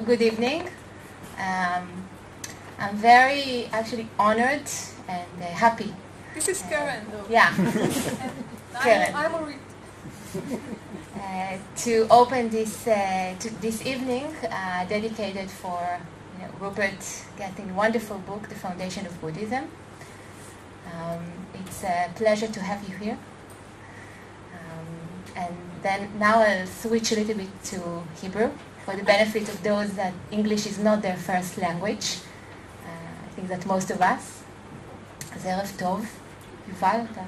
good evening. I'm very actually honored and happy. This is Karen, though. Yeah. Karen. I'm Aureit. To open this evening dedicated for Rupert Gething's wonderful book, The Foundation of Buddhism. It's a pleasure to have you here. And then now I'll switch a little bit to Hebrew for the benefit of those that English is not their first language. I think that most of us. אז ערב טוב. יובל, אתה...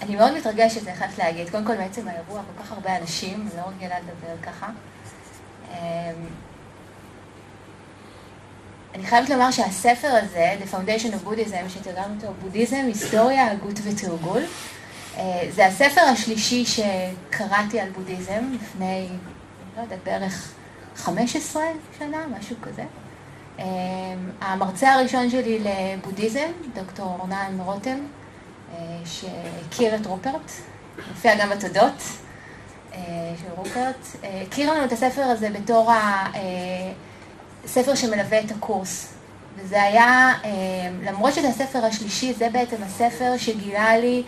אני מאוד מתרגשת, אני חייבת להגיד. קודם כל, בעצם האירוע, כל כך הרבה אנשים, אני לא רגילה לדבר ככה. אני חייבת לומר שהספר הזה, The Foundation of Buddhism, שתרגמנו אותו, בודהיזם, היסטוריה, הגות ותרגול, זה הספר השלישי שקראתי על בודהיזם לפני, לא יודעת, בערך 15 שנה, משהו כזה. המרצה הראשון שלי לבודהיזם, דוקטור אורנן רותם, שהכיר את רופרט, מופיע גם בתודות של רופרט, הכיר לנו את הספר הזה בתור הספר שמלווה את הקורס. וזה היה, למרות שזה הספר השלישי, זה בעצם הספר שגילה לי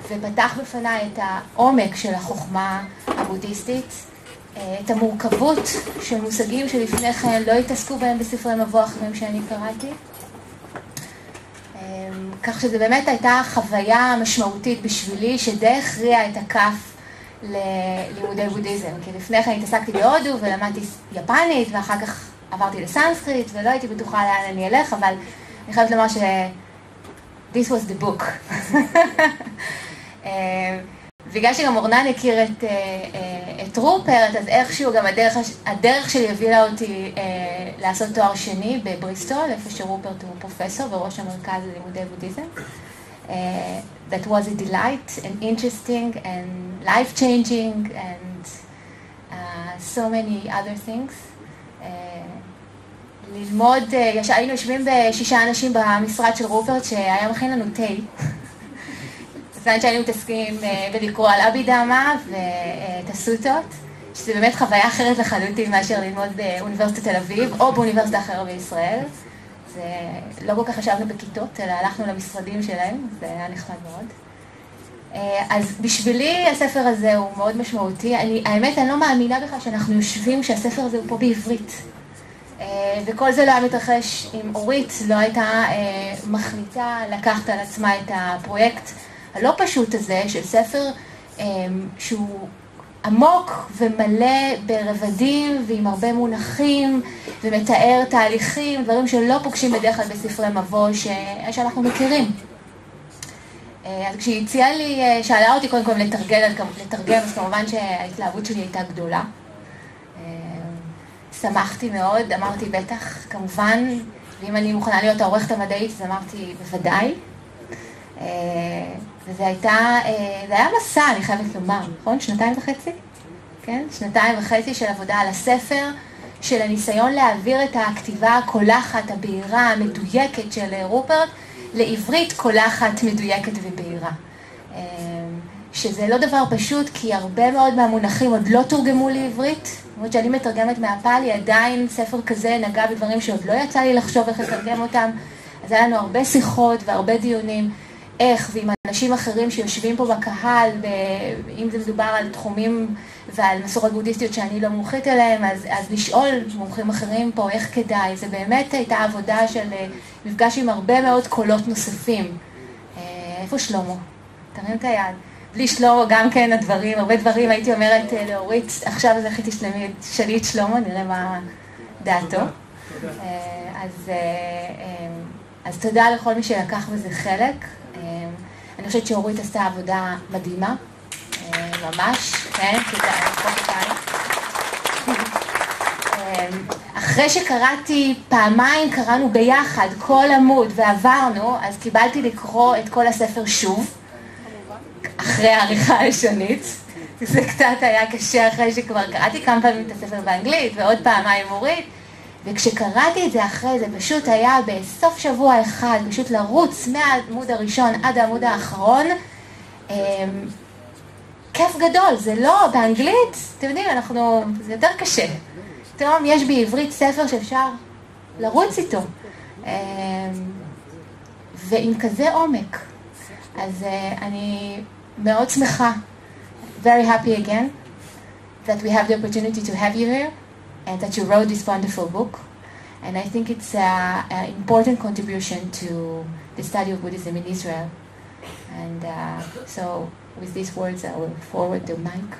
ופתח בפניי את העומק של החוכמה הבודהיסטית, את המורכבות של מושגים שלפני כן לא התעסקו בהם בספרי מבוא אחרים שאני קראתי. כך שזה באמת הייתה חוויה משמעותית בשבילי, שדי הכריע את הכף ללימודי בודהיזם. כי לפני כן התעסקתי בהודו ולמדתי יפנית, ואחר כך עברתי לסנסקריט, ולא הייתי בטוחה לאן אני אלך, אבל אני חייבת לומר this was the book. בגלל שגם אורנן הכיר את רופרט, אז איכשהו גם הדרך שלי הביאה אותי לעשות תואר שני בבריסטול, איפה שרופרט הוא פרופסור וראש המרכז ללימודי בודהיזם. That was a delight and interesting and life-changing and so many other things. ללמוד, היינו יושבים ב6 אנשים במשרד של רופרט שהיה מכין לנו תה. בזמן שהיינו מתעסקים בלקרוא על אבידמה ואת הסוטות, שזה באמת חוויה אחרת לחלוטין מאשר ללמוד באוניברסיטת תל אביב או באוניברסיטה אחרת בישראל. זה לא כל כך חשבנו בכיתות, אלא הלכנו למשרדים שלהם, זה היה נחמד מאוד. אז בשבילי הספר הזה הוא מאוד משמעותי. האמת, אני לא מאמינה בכלל שאנחנו יושבים שהספר הזה הוא פה בעברית. וכל זה לא היה מתרחש אם אורית לא הייתה מחליטה לקחת על עצמה את הפרויקט הלא פשוט הזה של ספר שהוא עמוק ומלא ברבדים ועם הרבה מונחים ומתאר תהליכים, דברים שלא פוגשים בדרך כלל בספרי מבוא שאנחנו מכירים. אז כשהיא הציעה לי, שאלה אותי קודם כל לתרגם, אז כמובן שההתלהבות שלי הייתה גדולה. שמחתי מאוד, אמרתי בטח, כמובן, ואם אני מוכנה להיות העורכת המדעית, אז אמרתי בוודאי. וזה היה מסע, אני חייבת לומר, נכון? 2.5? כן? 2.5 של עבודה על הספר, של הניסיון להעביר את הכתיבה הקולחת, הבהירה, המדויקת של רופרט, לעברית קולחת, מדויקת ובהירה. שזה לא דבר פשוט, כי הרבה מאוד מהמונחים עוד לא תורגמו לעברית. זאת אומרת שאני מתרגמת מהפאלי, עדיין ספר כזה נגע בדברים שעוד לא יצא לי לחשוב איך לתרגם אותם. אז היה לנו הרבה שיחות והרבה דיונים. איך, ועם אנשים אחרים שיושבים פה בקהל, אם זה מדובר על תחומים ועל מסורות בודהיסטיות שאני לא מומחית אליהם, אז לשאול מומחים אחרים פה איך כדאי. זה באמת הייתה עבודה של מפגש עם הרבה מאוד קולות נוספים. איפה שלמה? תרים את היד. בלי שלמה גם כן הדברים, הרבה דברים הייתי אומרת לאורית, עכשיו אז איך תשאלי את שלמה, נראה מה דעתו. אז תודה לכל מי שלקח בזה חלק. אני חושבת שאורית עשתה עבודה מדהימה, ממש, כן, תודה, אחרי שקראתי פעמיים, קראנו ביחד כל עמוד ועברנו, אז קיבלתי לקרוא את כל הספר שוב, אחרי העריכה הלשונית. זה קצת היה קשה אחרי שכבר קראתי כמה פעמים את הספר באנגלית ועוד פעמיים אורית, וכשקראתי את זה אחרי זה פשוט היה בסוף שבוע אחד, פשוט לרוץ מהעמוד הראשון עד העמוד האחרון, כן, כיף גדול, זה לא באנגלית, אתם יודעים, זה יותר קשה. פתאום יש בעברית ספר שאפשר לרוץ איתו, ועם כזה עומק. אז אני מאוד שמחה, very happy again, that we have the opportunity to have you here, and that you wrote this wonderful book. And I think it's an important contribution to the study of Buddhism in Israel. And so with these words, I will forward the mic.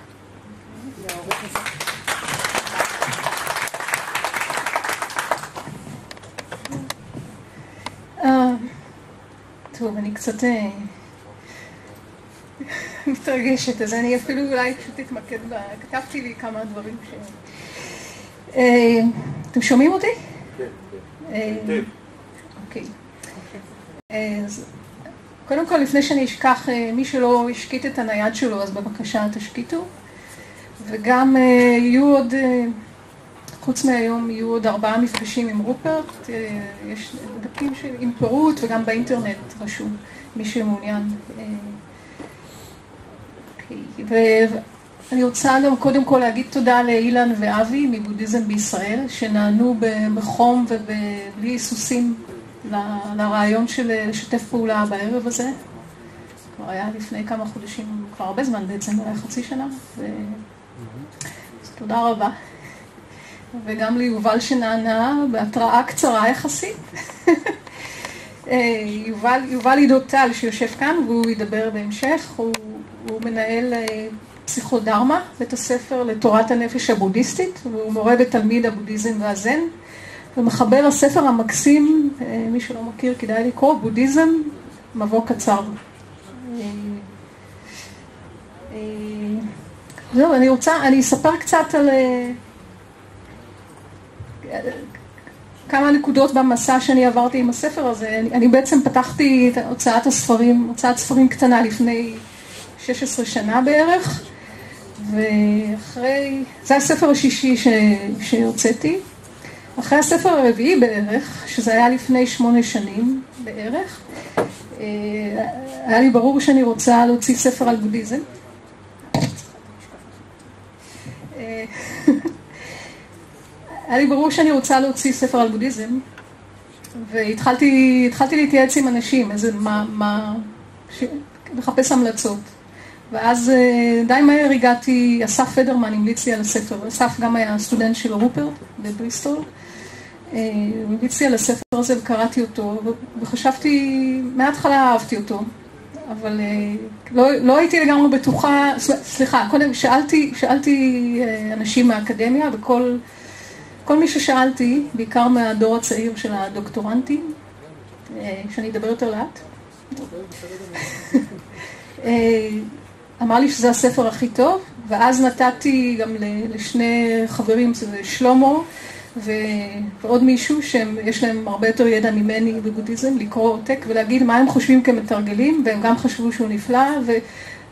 טוב, אני קצת מתרגשת, אז אני אפילו אולי פשוט אתמקד כתבתי לי כמה דברים אתם שומעים אותי? כן. אוקיי. אז קודם כל, לפני שאני אשכח, מי שלא השקיט את הנייד שלו, אז בבקשה תשקיטו. וגם יהיו עוד, חוץ מהיום, יהיו עוד 4 מפגשים עם רופרט. יש דפים עם פירוט וגם באינטרנט רשום, מי שמעוניין. ואני רוצה גם קודם כל להגיד תודה לאילן ואבי מבודהיזם בישראל, שנענו בחום ובלי היסוסים לרעיון של לשתף פעולה בערב הזה. כבר היה לפני כמה חודשים, כבר הרבה זמן בעצם, היה חצי שנה. אז תודה רבה. וגם ליובל שנענה בהתראה קצרה יחסית. יובל אידו שיושב כאן והוא ידבר בהמשך. הוא מנהל פסיכודרמה, בית הספר לתורת הנפש הבודהיסטית, והוא מורה בתלמיד הבודהיזם והזן, ומחבר הספר המקסים, מי שלא מכיר כדאי לקרוא, בודהיזם, מבוא קצר. זהו, אני אספר קצת על כמה נקודות במסע שאני עברתי עם הספר הזה. אני בעצם פתחתי את הוצאת ספרים קטנה לפני 16 שנה בערך, ואחרי, זה הספר השישי שהוצאתי. אחרי הספר הרביעי בערך, שזה היה לפני 8 שנים בערך, היה לי ברור שאני רוצה להוציא ספר על בודהיזם. היה לי ברור שאני רוצה להוציא ספר על בודהיזם, והתחלתי להתייעץ עם אנשים, לחפש המלצות. ואז די מהר הגעתי, אסף פדרמן המליץ לי על הספר. אסף גם היה סטודנט של רופרט בבריסטול. הוא המליץ לי על הספר הזה וקראתי אותו, וחשבתי, מההתחלה אהבתי אותו, אבל לא הייתי לגמרי בטוחה, סליחה, קודם שאלתי אנשים מהאקדמיה, וכל מי ששאלתי, בעיקר מהדור הצעיר של הדוקטורנטים, שאני אדבר יותר לאט, אמר לי שזה הספר הכי טוב, ואז נתתי גם לשני חברים, זה שלמה ועוד מישהו שיש להם הרבה יותר ידע ממני בבודהיזם, לקרוא עותק ולהגיד מה הם חושבים כמתרגלים, והם גם חשבו שהוא נפלא,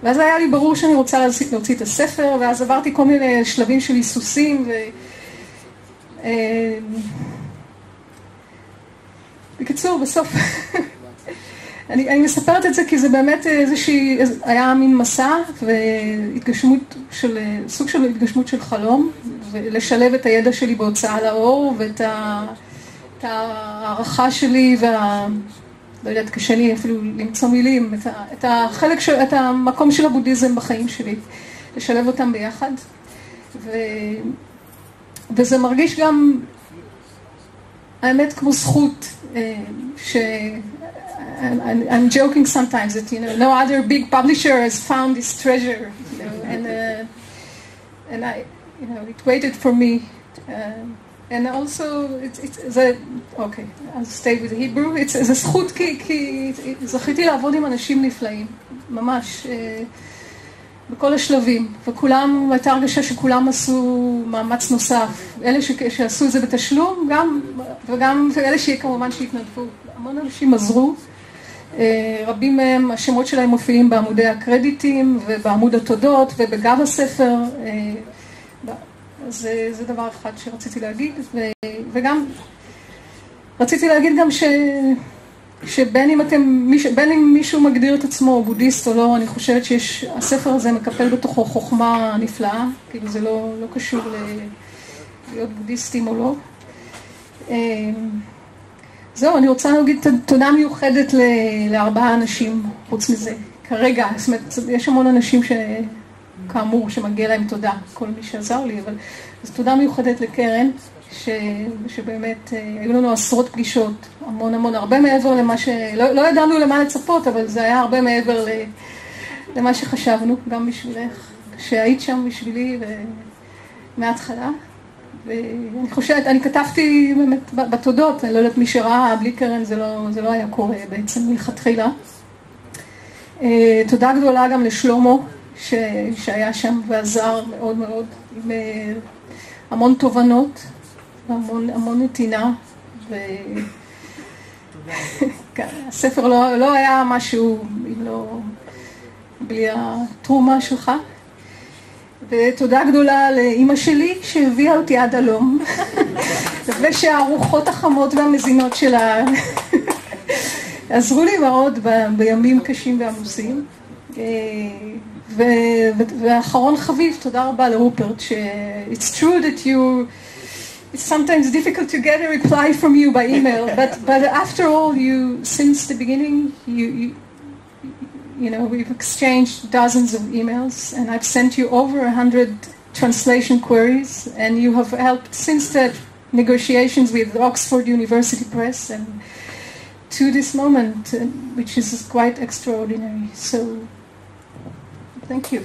ואז היה לי ברור שאני רוצה להוציא את הספר, ואז עברתי כל מיני שלבים של היסוסים, בקיצור, בסוף אני מספרת את זה כי זה באמת היה מין מסע והתגשמות של, סוג של התגשמות של חלום, ולשלב את הידע שלי בהוצאה לאור, ואת הערכה שלי, לא יודעת, קשה לי אפילו למצוא מילים, את החלק, את המקום של הבודהיזם בחיים שלי, לשלב אותם ביחד. וזה מרגיש גם, האמת, כמו זכות, I'm joking sometimes that, no other big publisher has found this treasure, and it waited for me, and also okay, I'll stay with Hebrew. זה זכות כי זכיתי לעבוד עם אנשים נפלאים, ממש, בכל השלבים, וכולם, הייתה הרגשה שכולם עשו מאמץ נוסף, אלה שעשו את זה בתשלום, וגם אלה שכמובן שהתנדבו, המון אנשים עזרו, רבים מהם, השמות שלהם מופיעים בעמודי הקרדיטים ובעמוד התודות ובגב הספר, זה דבר אחד שרציתי להגיד, וגם רציתי להגיד גם שבין אם מישהו מגדיר את עצמו בודהיסט או לא, אני חושבת שהספר הזה מקפל בתוכו חוכמה נפלאה, כאילו זה לא קשור להיות בודהיסטים או לא. זהו, אני רוצה להגיד תודה מיוחדת לארבעה אנשים חוץ מזה. כרגע, זאת אומרת, יש המון אנשים כאמור שמגיע להם תודה, כל מי שעזר לי, אבל אז תודה מיוחדת לקרן, שבאמת היו לנו עשרות פגישות, המון, הרבה מעבר למה לא ידענו למה לצפות, אבל זה היה הרבה מעבר למה שחשבנו, גם בשבילך, שהיית שם בשבילי מההתחלה. ואני חושבת, אני כתבתי באמת בתודות, אני לא יודעת מי שראה, בלי קרן זה לא היה קורה בעצם מלכתחילה. תודה גדולה גם לשלומו, שהיה שם ועזר מאוד מאוד, עם המון תובנות, המון נתינה, הספר לא היה משהו בלי התרומה שלך. ותודה גדולה לאמא שלי שהביאה אותי עד הלום, ושהארוחות החמות והמזינות שלה עזרו לי מאוד בימים קשים ועמוסים. ואחרון חביב, תודה רבה לרופרט, it's true that it's sometimes difficult to get a reply from you by email, but after all, since the beginning, you know, we've exchanged dozens of emails, and I've sent you over 100 translation queries, and you have helped since the negotiations with Oxford University Press and to this moment, which is quite extraordinary. So, thank you.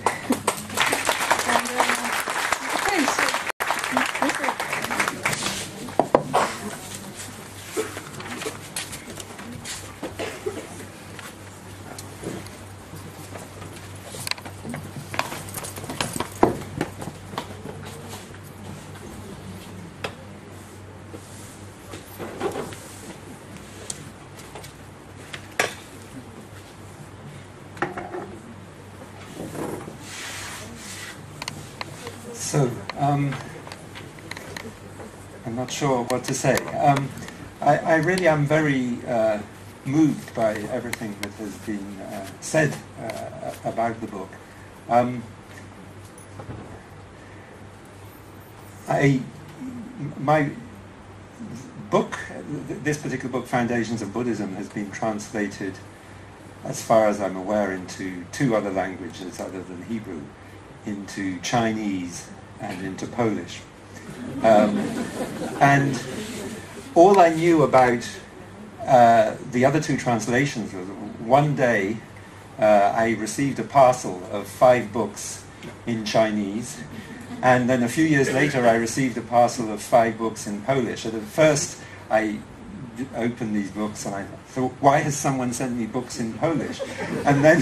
So, I'm not sure what to say. I really am very moved by everything that has been said about the book. My book, this particular book, Foundations of Buddhism, has been translated, as far as I'm aware, into 2 other languages other than Hebrew, into Chinese and into Polish. And all I knew about the other 2 translations was one day I received a parcel of 5 books in Chinese, and then a few years later I received a parcel of 5 books in Polish. And at first I opened these books and I thought, why has someone sent me books in Polish? And then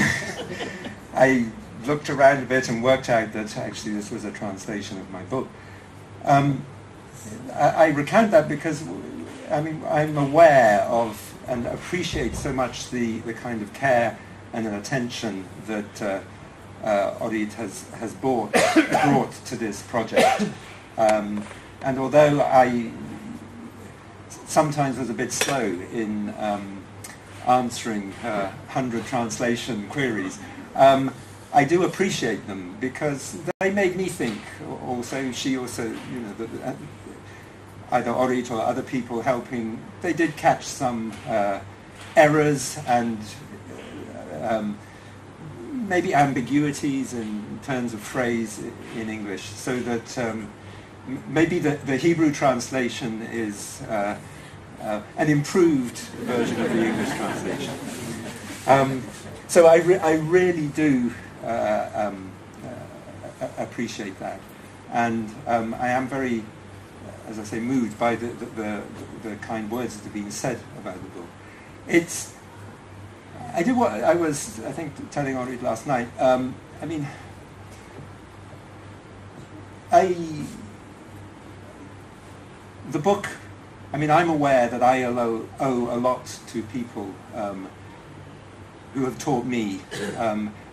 I looked around a bit and worked out that actually this was a translation of my book. I recount that because I'm aware of and appreciate so much the kind of care and an attention that Aurít has brought to this project. And although I sometimes was a bit slow in answering her 100 translation queries, I do appreciate them because they made me think. Also, she also, you know, either Aurít or other people helping, they did catch some errors and maybe ambiguities in terms of phrase in English, so that maybe the Hebrew translation is an improved version of the English translation. So I really do appreciate that, and I am very, as I say, moved by the kind words that have been said about the book. I did what I was, I think, telling Aurít last night. The book, I'm aware that I owe a lot to people who have taught me,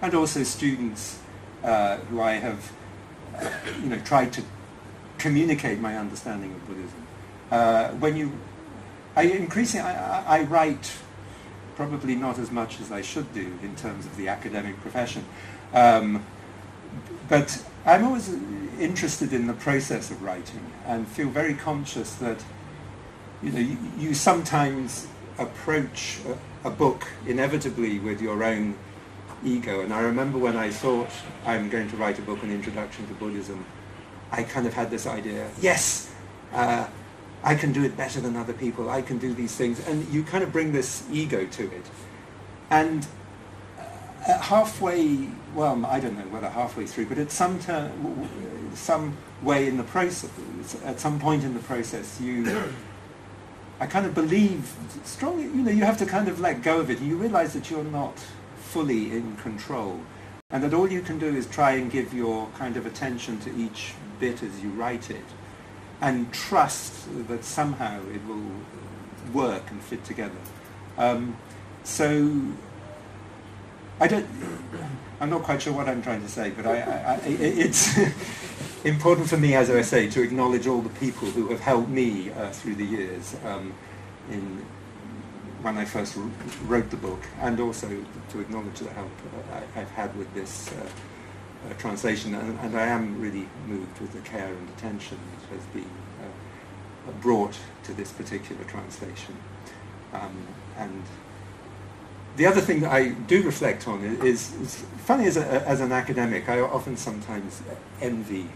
and also students who I have, tried to communicate my understanding of Buddhism. I write probably not as much as I should do in terms of the academic profession. But I'm always interested in the process of writing and feel very conscious that, you know, you sometimes approach a book inevitably with your own ego. And I remember when I thought I'm going to write a book, An Introduction to Buddhism, I kind of had this idea, yes, I can do it better than other people, I can do these things. And you kind of bring this ego to it. And halfway, well, I don't know whether halfway through, but at some way in the process, at some point in the process, I kind of believe strongly, you know, you have to kind of let go of it. You realize that you're not fully in control, and that all you can do is try and give your kind of attention to each bit as you write it, and trust that somehow it will work and fit together. So I'm not quite sure what I'm trying to say, but it's important for me, as I say, to acknowledge all the people who have helped me through the years when I first wrote the book, and also to acknowledge the help I've had with this translation. And I am really moved with the care and attention that has been brought to this particular translation. And the other thing that I do reflect on is funny as an academic, I often sometimes envy,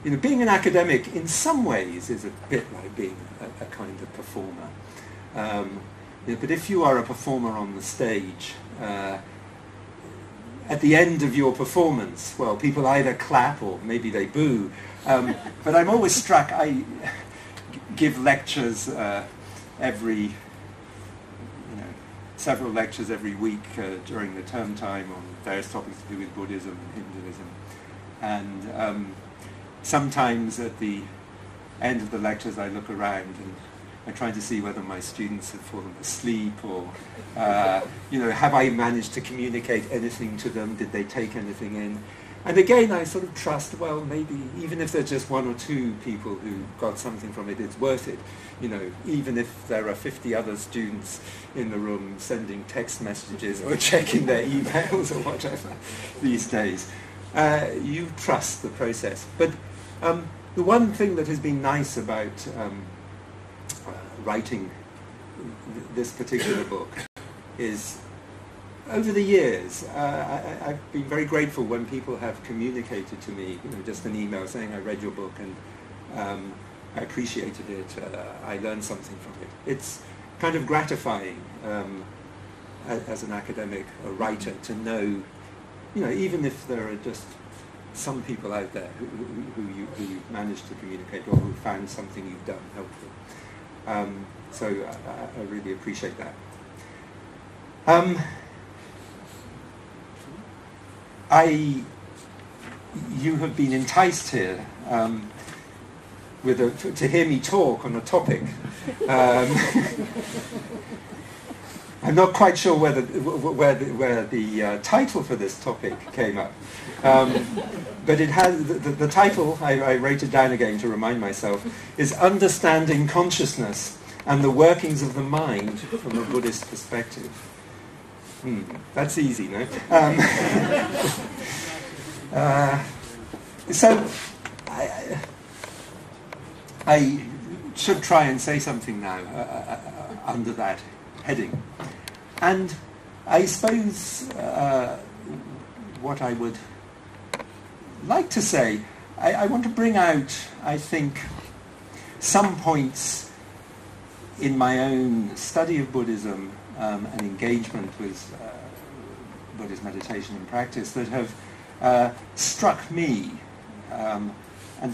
you know, being an academic in some ways is a bit like being a kind of performer. You know, but if you are a performer on the stage, at the end of your performance, well, people either clap or maybe they boo. But I'm always struck, I give lectures several lectures every week during the term time on various topics to do with Buddhism and Hinduism. And sometimes at the end of the lectures I look around and I try to see whether my students have fallen asleep or, you know, have I managed to communicate anything to them? Did they take anything in? And again, I sort of trust, well, maybe even if there's just one or two people who got something from it, it's worth it. You know, even if there are 50 other students in the room sending text messages or checking their emails or whatever these days, you trust the process. But the one thing that has been nice about writing this particular book is, over the years, I've been very grateful when people have communicated to me, you know, just an email saying I read your book and I appreciated it, I learned something from it. It's kind of gratifying as an academic, a writer, to know, you know, even if there are just some people out there who you managed to communicate or who found something you've done helpful. So I really appreciate that. You have been enticed here to hear me talk on a topic. I'm not quite sure where the title for this topic came up, but it has the title. I wrote it down again to remind myself. Is Understanding Consciousness and the Workings of the Mind from a Buddhist Perspective. That's easy, no? So I should try and say something now under that heading. And I suppose what I would like to say, I want to bring out, I think, some points in my own study of Buddhism and engagement with Buddhist meditation and practice that have struck me and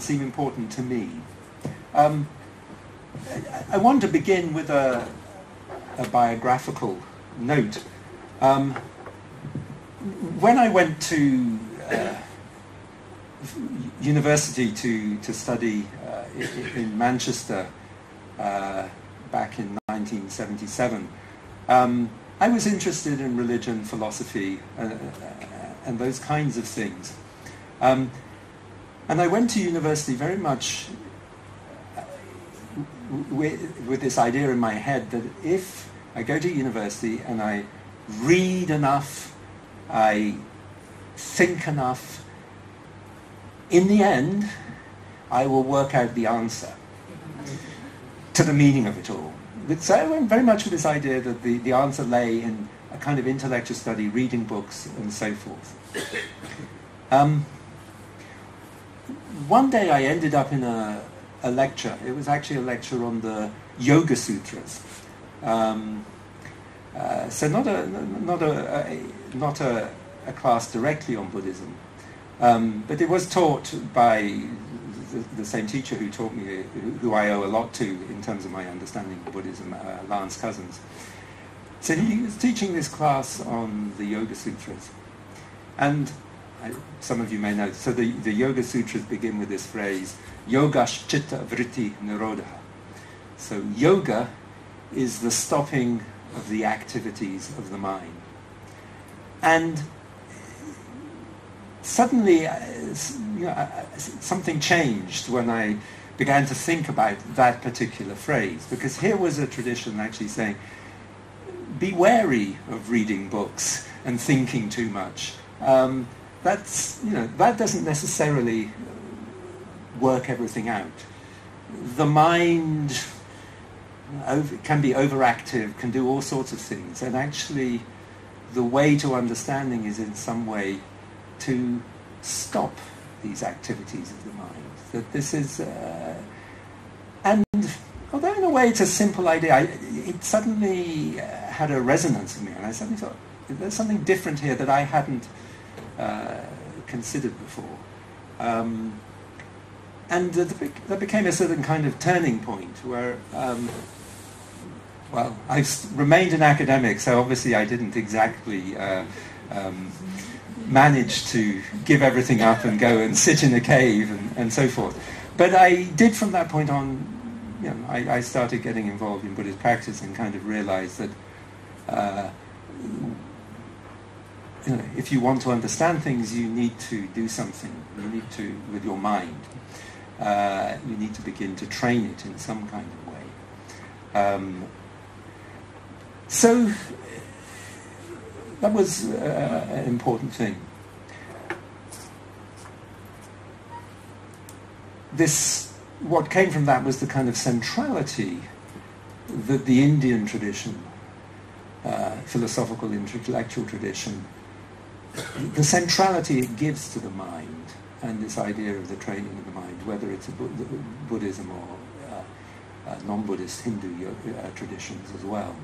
seem important to me. I want to begin with a biographical note. When I went to university to study in Manchester back in 1977, I was interested in religion, philosophy, and those kinds of things. And I went to university very much with this idea in my head that if I go to university and I read enough, I think enough, in the end, I will work out the answer to the meaning of it all. So I went very much with this idea that the answer lay in a kind of intellectual study, reading books and so forth. One day I ended up in a lecture. It was actually a lecture on the Yoga Sutras. So not a class directly on Buddhism, but it was taught by the same teacher who taught me, who I owe a lot to in terms of my understanding of Buddhism, Lance Cousins. So he was teaching this class on the Yoga Sutras. And some of you may know, so the Yoga Sutras begin with this phrase, Yoga Chitta Vritti Nirodha. So yoga is the stopping of the activities of the mind. And suddenly, something changed when I began to think about that particular phrase, because here was a tradition actually saying, be wary of reading books and thinking too much. That doesn't necessarily work everything out. The mind can be overactive, can do all sorts of things, and actually the way to understanding is in some way to stop these activities of the mind. That this is, and although in a way it's a simple idea, it suddenly had a resonance in me, and I suddenly thought, there's something different here that I hadn't considered before. And that became a certain kind of turning point where, well, I've remained an academic, so obviously I didn't exactly manage to give everything up and go and sit in a cave and so forth. But I did from that point on, I started getting involved in Buddhist practice and kind of realized that if you want to understand things, you need to do something. You need to, with your mind, you need to begin to train it in some kind of way. So that was an important thing. What came from that was the kind of centrality that the Indian tradition, philosophical intellectual tradition, the centrality it gives to the mind, and this idea of the training of the mind, whether it's Buddhism or non-Buddhist Hindu traditions as well.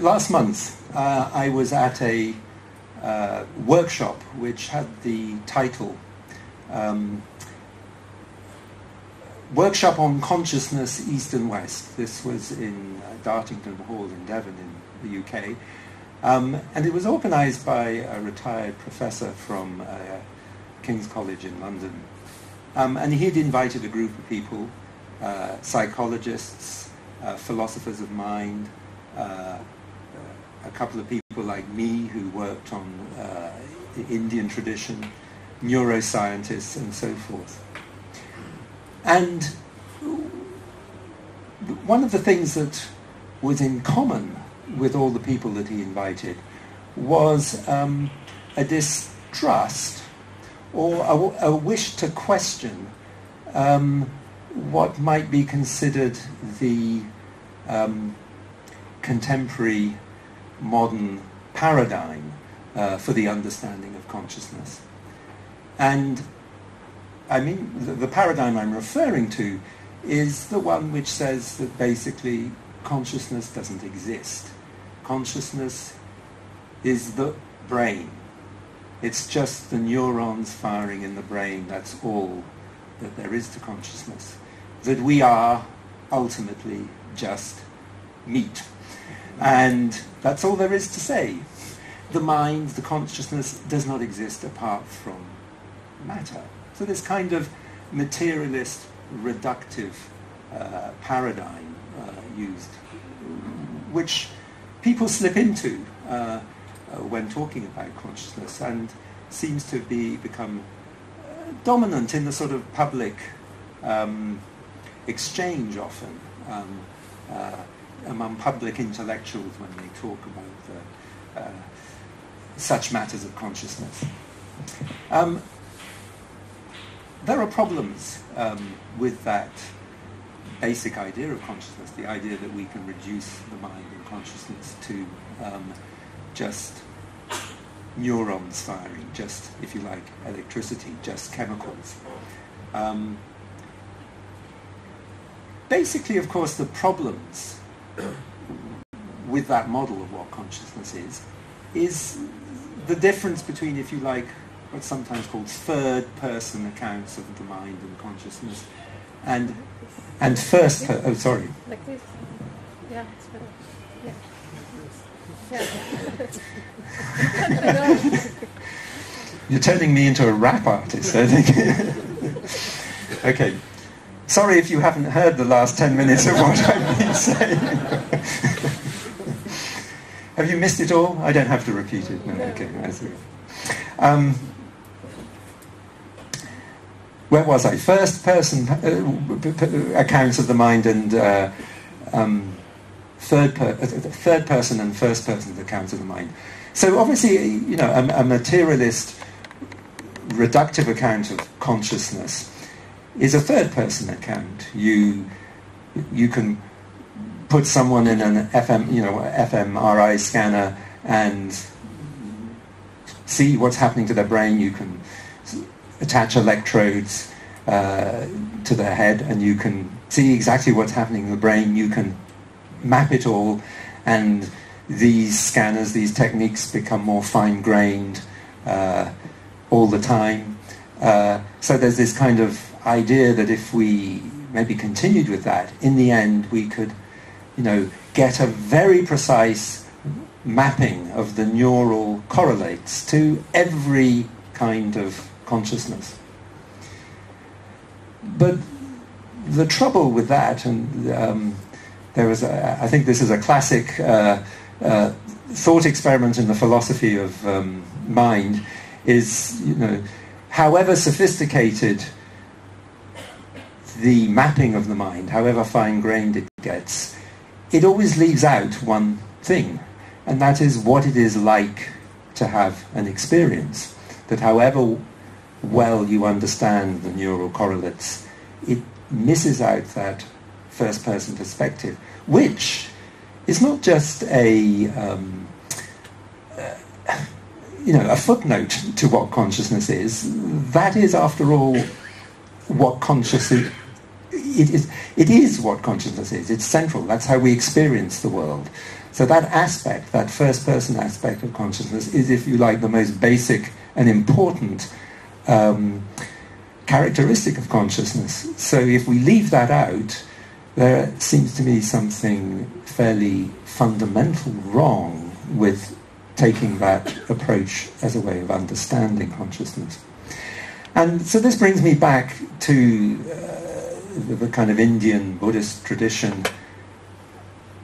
Last month, I was at a workshop which had the title Workshop on Consciousness, East and West. This was in Dartington Hall in Devon in the UK. And it was organised by a retired professor from King's College in London. And he'd invited a group of people, psychologists, philosophers of mind, a couple of people like me who worked on the Indian tradition, neuroscientists and so forth. And one of the things that was in common with all the people that he invited was a distrust or a wish to question what might be considered the contemporary modern paradigm for the understanding of consciousness. And I mean, the paradigm I'm referring to is the one which says that basically consciousness doesn't exist. Consciousness is the brain. It's just the neurons firing in the brain. That's all that there is to consciousness. That we are ultimately just meat. And that's all there is to say. The mind, the consciousness, does not exist apart from matter. So this kind of materialist, reductive paradigm used, which people slip into when talking about consciousness. And seems to become dominant in the sort of public exchange often among public intellectuals when they talk about such matters of consciousness. There are problems with that basic idea of consciousness, the idea that we can reduce the mind and consciousness to just neurons firing, just, if you like, electricity, just chemicals. Basically, of course, the problems with that model of what consciousness is the difference between, if you like, what's sometimes called third-person accounts of the mind and consciousness, and first. Sorry. Like this. Yeah, it's better. Yeah. You're turning me into a rap artist, I think. Okay. Sorry if you haven't heard the last 10 minutes of what I've been saying. Have you missed it all? I don't have to repeat it. No, okay, I see. Where was I? First-person accounts of the mind and third-person and first-person accounts of the mind. So obviously, you know, a materialist, reductive account of consciousness is a third-person account. You can put someone in an fMRI scanner and see what's happening to their brain. You can attach electrodes to their head, and you can see exactly what's happening in the brain. You can map it all, and these scanners, these techniques become more fine-grained all the time. So there's this kind of idea that if we maybe continued with that, in the end we could, you know, get a very precise mapping of the neural correlates to every kind of consciousness. But the trouble with that, and there was, I think this is a classic thought experiment in the philosophy of mind, is, you know, however sophisticated the mapping of the mind, however fine-grained it gets, it always leaves out one thing, and that is what it is like to have an experience. That however well you understand the neural correlates, it misses out that first-person perspective, which is not just a footnote to what consciousness is. That is, after all, what consciousness it is what consciousness is. It's central. That's how we experience the world. So that aspect, that first-person aspect of consciousness, is, if you like, the most basic and important characteristic of consciousness. So if we leave that out, there seems to me something fairly fundamental wrong with taking that approach as a way of understanding consciousness. And so this brings me back to the kind of Indian Buddhist tradition,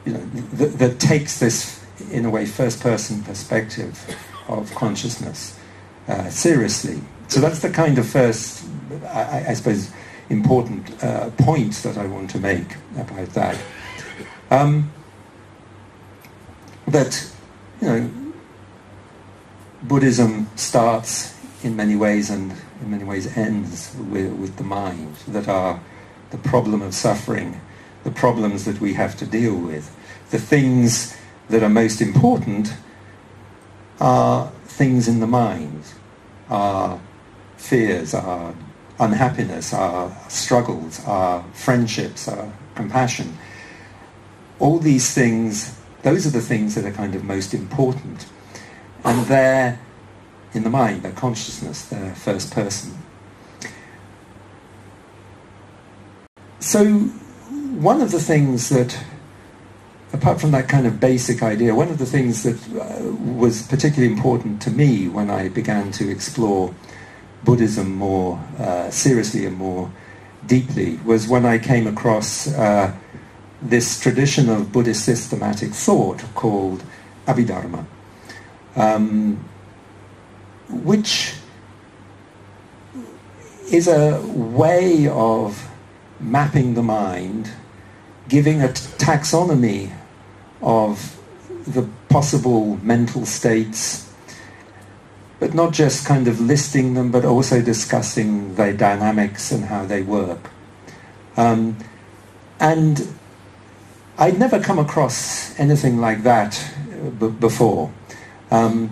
you know, that takes this, in a way, first-person perspective of consciousness seriously. So that's the kind of first, I suppose, important point that I want to make about that. That, you know, Buddhism starts in many ways and in many ways ends with the mind, that are the problem of suffering, the problems that we have to deal with. The things that are most important are things in the mind, our fears, our unhappiness, our struggles, our friendships, our compassion. All these things, those are the things that are kind of most important. And they're in the mind, they're consciousness, they're first person. So one of the things that, apart from that kind of basic idea, one of the things that was particularly important to me when I began to explore Buddhism more seriously and more deeply was when I came across this tradition of Buddhist systematic thought called Abhidharma. which is a way of mapping the mind, giving a taxonomy of the possible mental states, but not just kind of listing them, but also discussing their dynamics and how they work. And I'd never come across anything like that before. And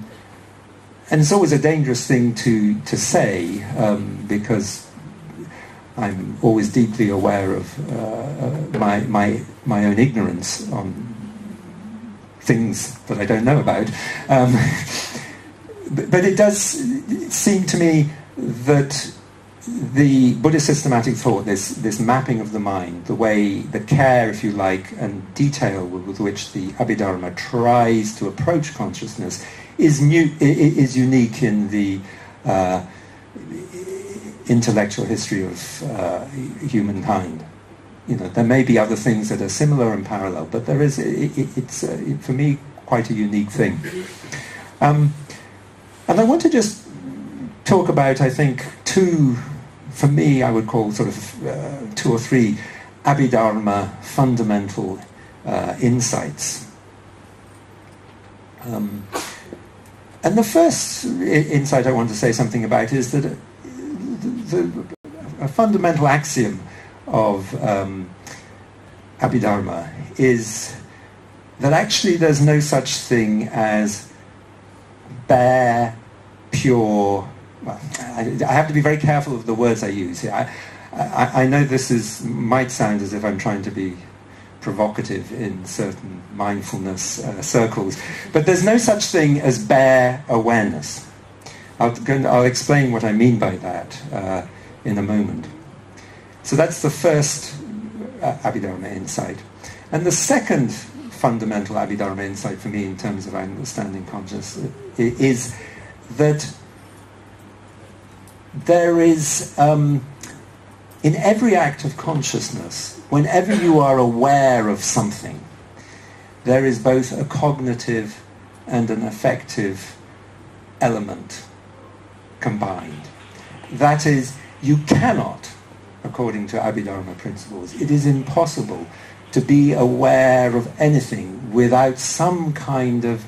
it's always a dangerous thing to say, because I'm always deeply aware of my own ignorance on things that I don't know about. But it does seem to me that the Buddhist systematic thought, this mapping of the mind, the care, if you like, and detail with which the Abhidharma tries to approach consciousness is unique in the intellectual history of humankind. You know, there may be other things that are similar and parallel, but there is. It's for me quite a unique thing. And I want to just talk about, I think, two, for me, I would call sort of 2 or 3 Abhidharma fundamental insights. And the first insight I want to say something about is that a fundamental axiom of Abhidharma is that actually there's no such thing as bare, pure. Well, I have to be very careful of the words I use here. I know this might sound as if I'm trying to be provocative in certain mindfulness circles, but there's no such thing as bare awareness. I'll explain what I mean by that in a moment. So that's the first Abhidharma insight. And the second fundamental Abhidharma insight for me in terms of understanding consciousness is that there is, in every act of consciousness, whenever you are aware of something, there is both a cognitive and an affective element combined. That is, you cannot, according to Abhidharma principles, it is impossible to be aware of anything without some kind of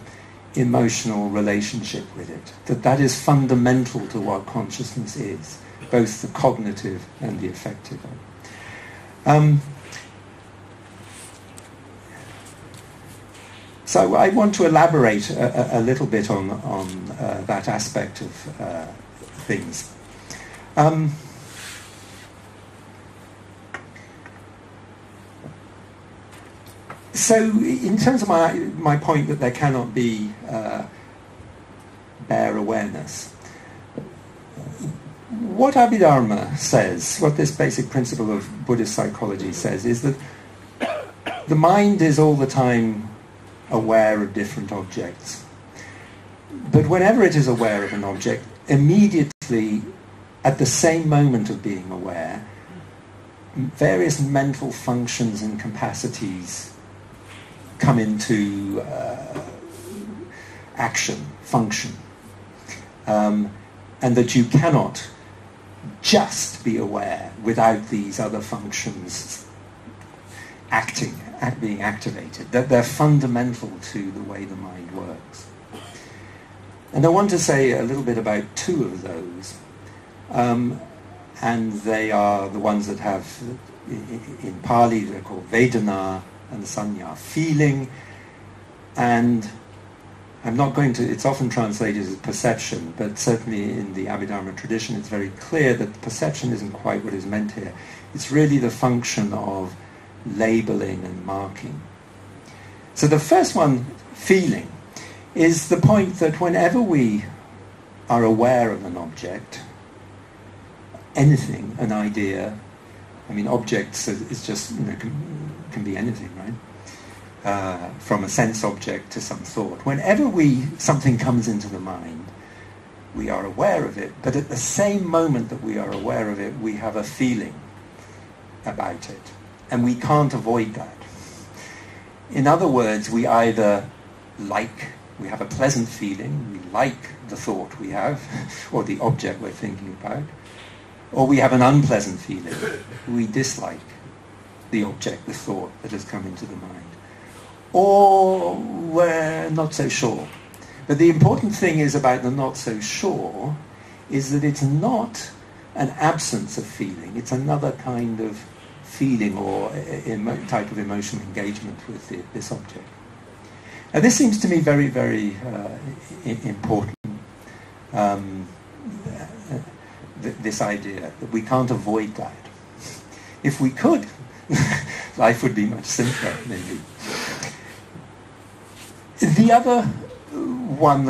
emotional relationship with it. That is fundamental to what consciousness is, both the cognitive and the affective. So I want to elaborate a little bit on that aspect of things. So in terms of my point that there cannot be bare awareness, what Abhidharma says, what this basic principle of Buddhist psychology says, is that the mind is all the time aware of different objects. But whenever it is aware of an object, immediately at the same moment of being aware, various mental functions and capacities come into function, and that you cannot just be aware without these other functions being activated, that they're fundamental to the way the mind works. And I want to say a little bit about 2 of those, and they are the ones that have, in Pali, they're called Vedana and Sanya, feeling, and I'm not going to, it's often translated as perception, but certainly in the Abhidharma tradition it's very clear that perception isn't quite what is meant here. It's really the function of labeling and marking. So the first one, feeling, is the point that whenever we are aware of an object, anything, an idea, I mean objects is just, can be anything, right? From a sense object to some thought. Whenever something comes into the mind, we are aware of it, but at the same moment that we are aware of it, we have a feeling about it. And we can't avoid that. In other words, we either like We have a pleasant feeling, we like the thought we have, or the object we're thinking about, or we have an unpleasant feeling, we dislike the object, the thought that has come into the mind. Or we're not so sure. But the important thing is about the not so sure is that it's not an absence of feeling, it's another kind of feeling or type of emotional engagement with this object. Now this seems to me very, very important, this idea that we can't avoid that. If we could, life would be much simpler, maybe. The other one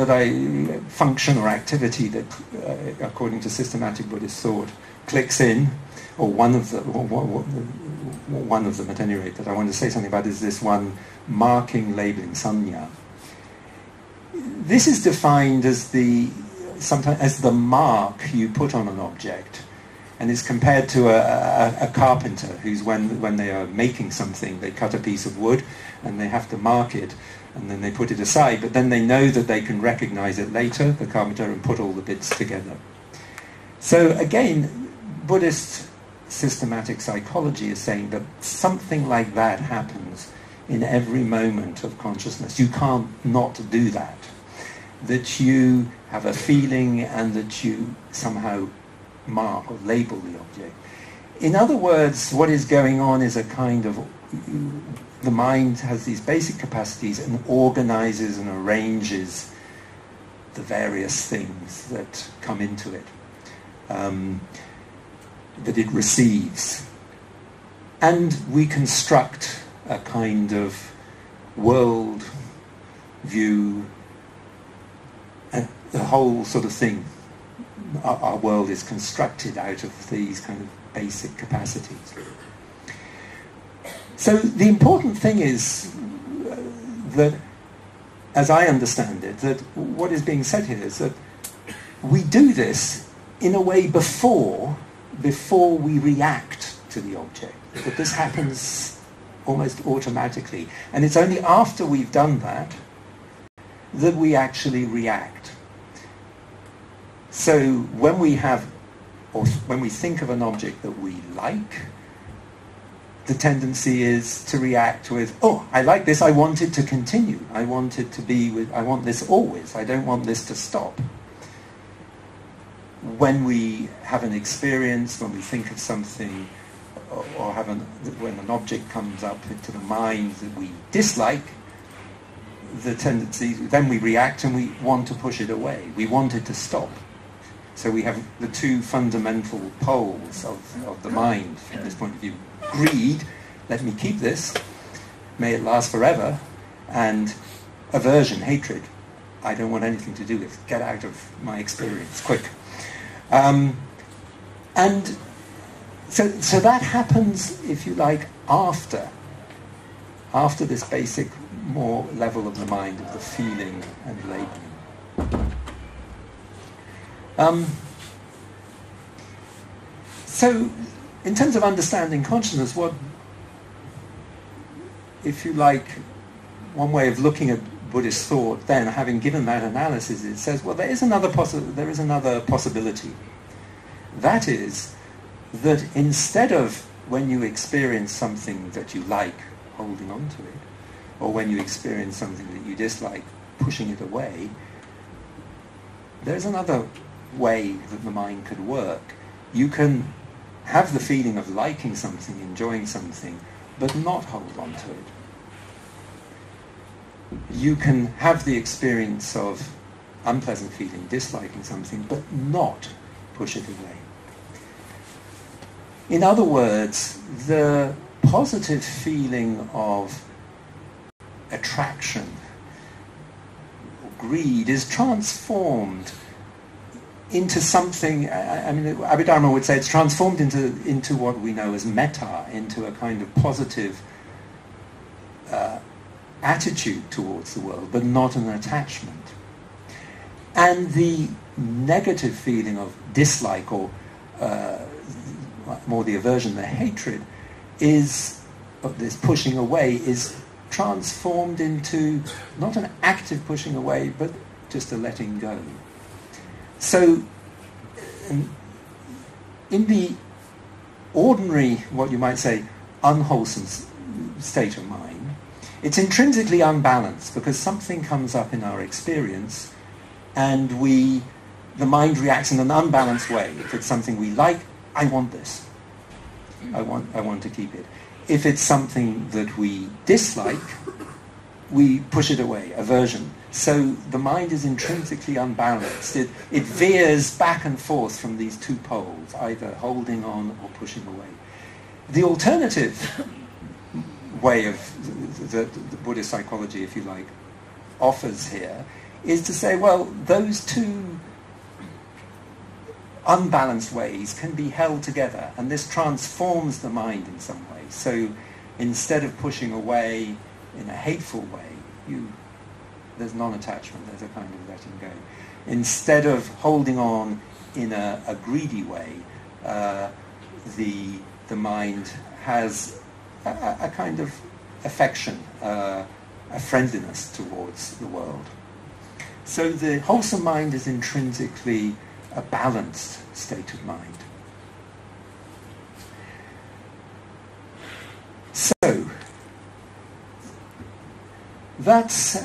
function or activity that, according to systematic Buddhist thought, clicks in, or one of them at any rate, that I want to say something about is this one marking, labeling, sanya. This is defined as the mark you put on an object, and is compared to a carpenter who's when they are making something, they cut a piece of wood and they have to mark it, and then they put it aside, but then they know that they can recognize it later, the carpenter, and put all the bits together. So again, Buddhist systematic psychology is saying that something like that happens in every moment of consciousness. You can't not do that. That you have a feeling and that you somehow mark or label the object. In other words, what is going on is a kind of... The mind has these basic capacities and organizes and arranges the various things that come into it, that it receives. And we construct a kind of world view, and the whole sort of thing. Our world is constructed out of these kind of basic capacities. So the important thing is that, as I understand it, that what is being said here is that we do this in a way before we react to the object. That this happens almost automatically. And it's only after we've done that that we actually react. So when we think of an object that we like, the tendency is to react with, oh, I like this, I want it to continue. I want it to be with, I want this always. I don't want this to stop. When we have an experience, when we think of something, or when an object comes up into the mind that we dislike, the tendency, then we react and we want to push it away. We want it to stop. So we have the two fundamental poles of the mind from this point of view. Greed, let me keep this, may it last forever, and aversion, hatred, I don't want anything to do with it, get out of my experience, quick. And so that happens, if you like, after this basic more level of the mind, of the feeling and labeling. So, in terms of understanding consciousness, what, if you like, one way of looking at Buddhist thought, then, having given that analysis, it says, well, there is another possibility. That is, that instead of when you experience something that you like, holding on to it, or when you experience something that you dislike, pushing it away, there's another way that the mind could work. You can have the feeling of liking something, enjoying something, but not hold on to it. You can have the experience of unpleasant feeling, disliking something, but not push it away. In other words, the positive feeling of attraction or greed is transformed into something, I mean, Abhidharma would say it's transformed into what we know as metta, into a kind of positive attitude towards the world, but not an attachment. And the negative feeling of dislike, or more the aversion, the hatred, is, of this pushing away, is transformed into not an active pushing away, but just a letting go. So in the ordinary, what you might say, unwholesome state of mind, it's intrinsically unbalanced because something comes up in our experience and the mind reacts in an unbalanced way. If it's something we like, I want this. I want to keep it. If it's something that we dislike, we push it away, aversion. So the mind is intrinsically unbalanced. It veers back and forth from these two poles, either holding on or pushing away. The alternative way of the Buddhist psychology, if you like, offers here is to say, well, those two unbalanced ways can be held together, and this transforms the mind in some way. So instead of pushing away in a hateful way, there's non-attachment, there's a kind of letting go. Instead of holding on in a greedy way, the mind has a kind of affection, a friendliness towards the world. So the wholesome mind is intrinsically a balanced state of mind. So that's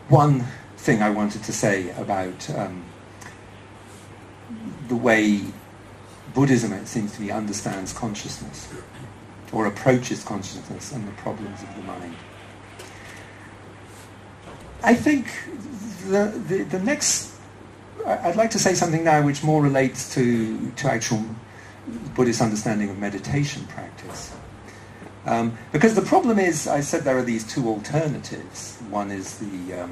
one thing I wanted to say about the way Buddhism, it seems to me, understands consciousness or approaches consciousness and the problems of the mind. I think the next, I'd like to say something now which more relates to actual Buddhist understanding of meditation practice. Because the problem is, I said there are these two alternatives. One is the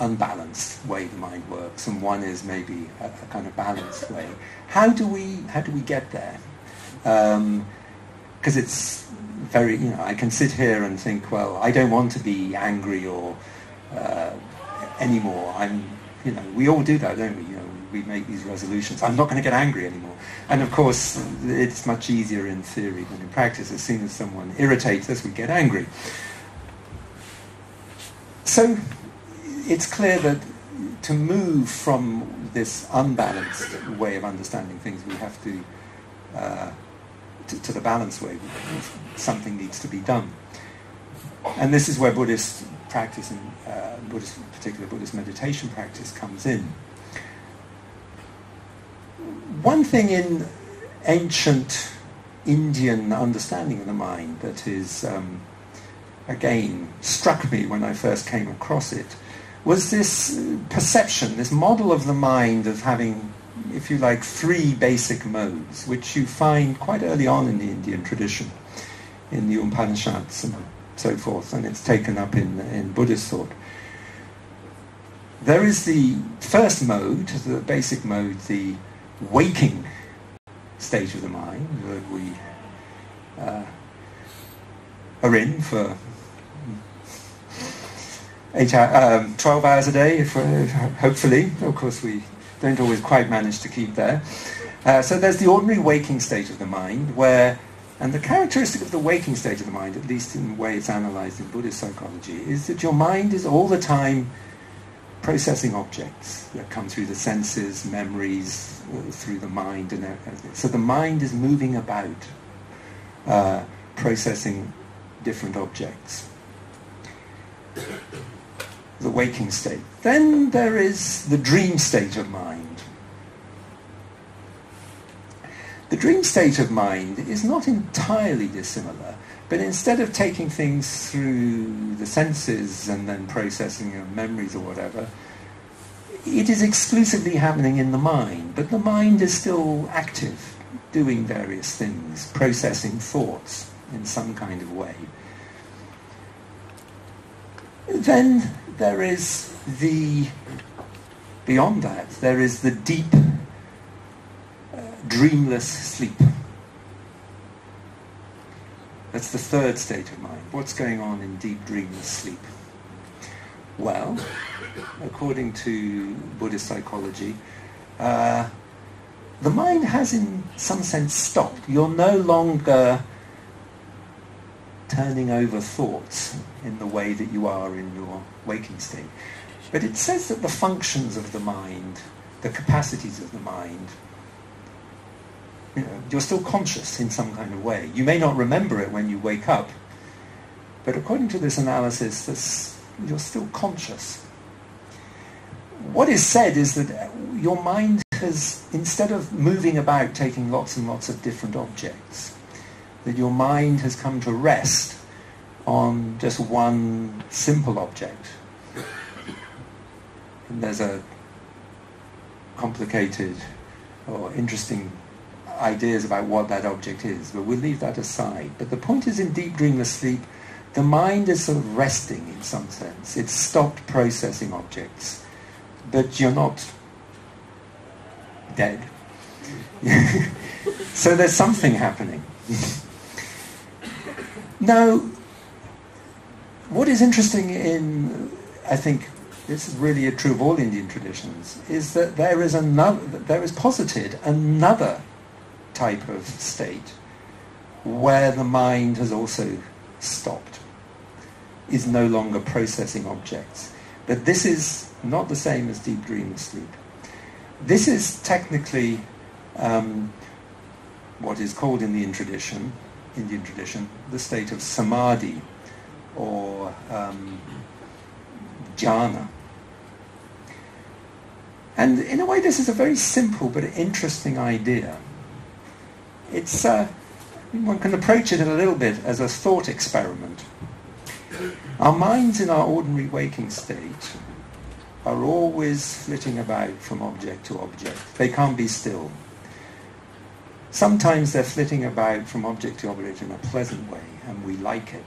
unbalanced way the mind works, and one is maybe a kind of balanced way. How do we get there? Because it's very, I can sit here and think, well, I don't want to be angry or anymore. We all do that, don't we? We make these resolutions. I'm not going to get angry anymore. And of course, it's much easier in theory than in practice. As soon as someone irritates us, we get angry. So it's clear that to move from this unbalanced way of understanding things, we have to the balanced way. Something needs to be done. And this is where Buddhist practice and particular Buddhist meditation practice comes in. One thing in ancient Indian understanding of the mind that is, again, struck me when I first came across it, was this perception, this model of the mind of having, if you like, three basic modes, which you find quite early on in the Indian tradition, in the Upanishads and so forth, and it's taken up in Buddhist thought. There is the first mode, the basic mode, the waking state of the mind that we are in for 12 hours a day, hopefully. Of course, we don't always quite manage to keep there. So there's the ordinary waking state of the mind where, and the characteristic of the waking state of the mind, at least in the way it's analysed in Buddhist psychology, is that your mind is all the time processing objects that come through the senses, memories, through the mind, and everything. So the mind is moving about, processing different objects. The waking state. Then there is the dream state of mind. The dream state of mind is not entirely dissimilar, but instead of taking things through the senses and then processing your memories or whatever, it is exclusively happening in the mind, but the mind is still active, doing various things, processing thoughts in some kind of way. Then there is beyond that, there is the deep, dreamless sleep. That's the third state of mind. What's going on in deep dreamless sleep? Well, according to Buddhist psychology, the mind has in some sense stopped. You're no longer turning over thoughts in the way that you are in your waking state. But it says that the functions of the mind, the capacities of the mind, you're still conscious in some kind of way. You may not remember it when you wake up, but according to this analysis, you're still conscious. What is said is that your mind has, instead of moving about taking lots and lots of different objects, that your mind has come to rest on just one simple object. And there's a complicated or interesting ideas about what that object is, but we'll leave that aside. But the point is, in deep dreamless sleep, the mind is sort of resting in some sense. It's stopped processing objects, but you're not dead. So there's something happening. Now, what is interesting in, I think, this is really true of all Indian traditions, is that there is posited another type of state where the mind has also stopped, is no longer processing objects. But this is not the same as deep dreamless sleep. This is technically what is called in the Indian tradition, the state of Samadhi, or Jhana. And in a way this is a very simple but interesting idea. It's one can approach it a little bit as a thought experiment. Our minds in our ordinary waking state are always flitting about from object to object. They can't be still. Sometimes they're flitting about from object to object in a pleasant way, and we like it.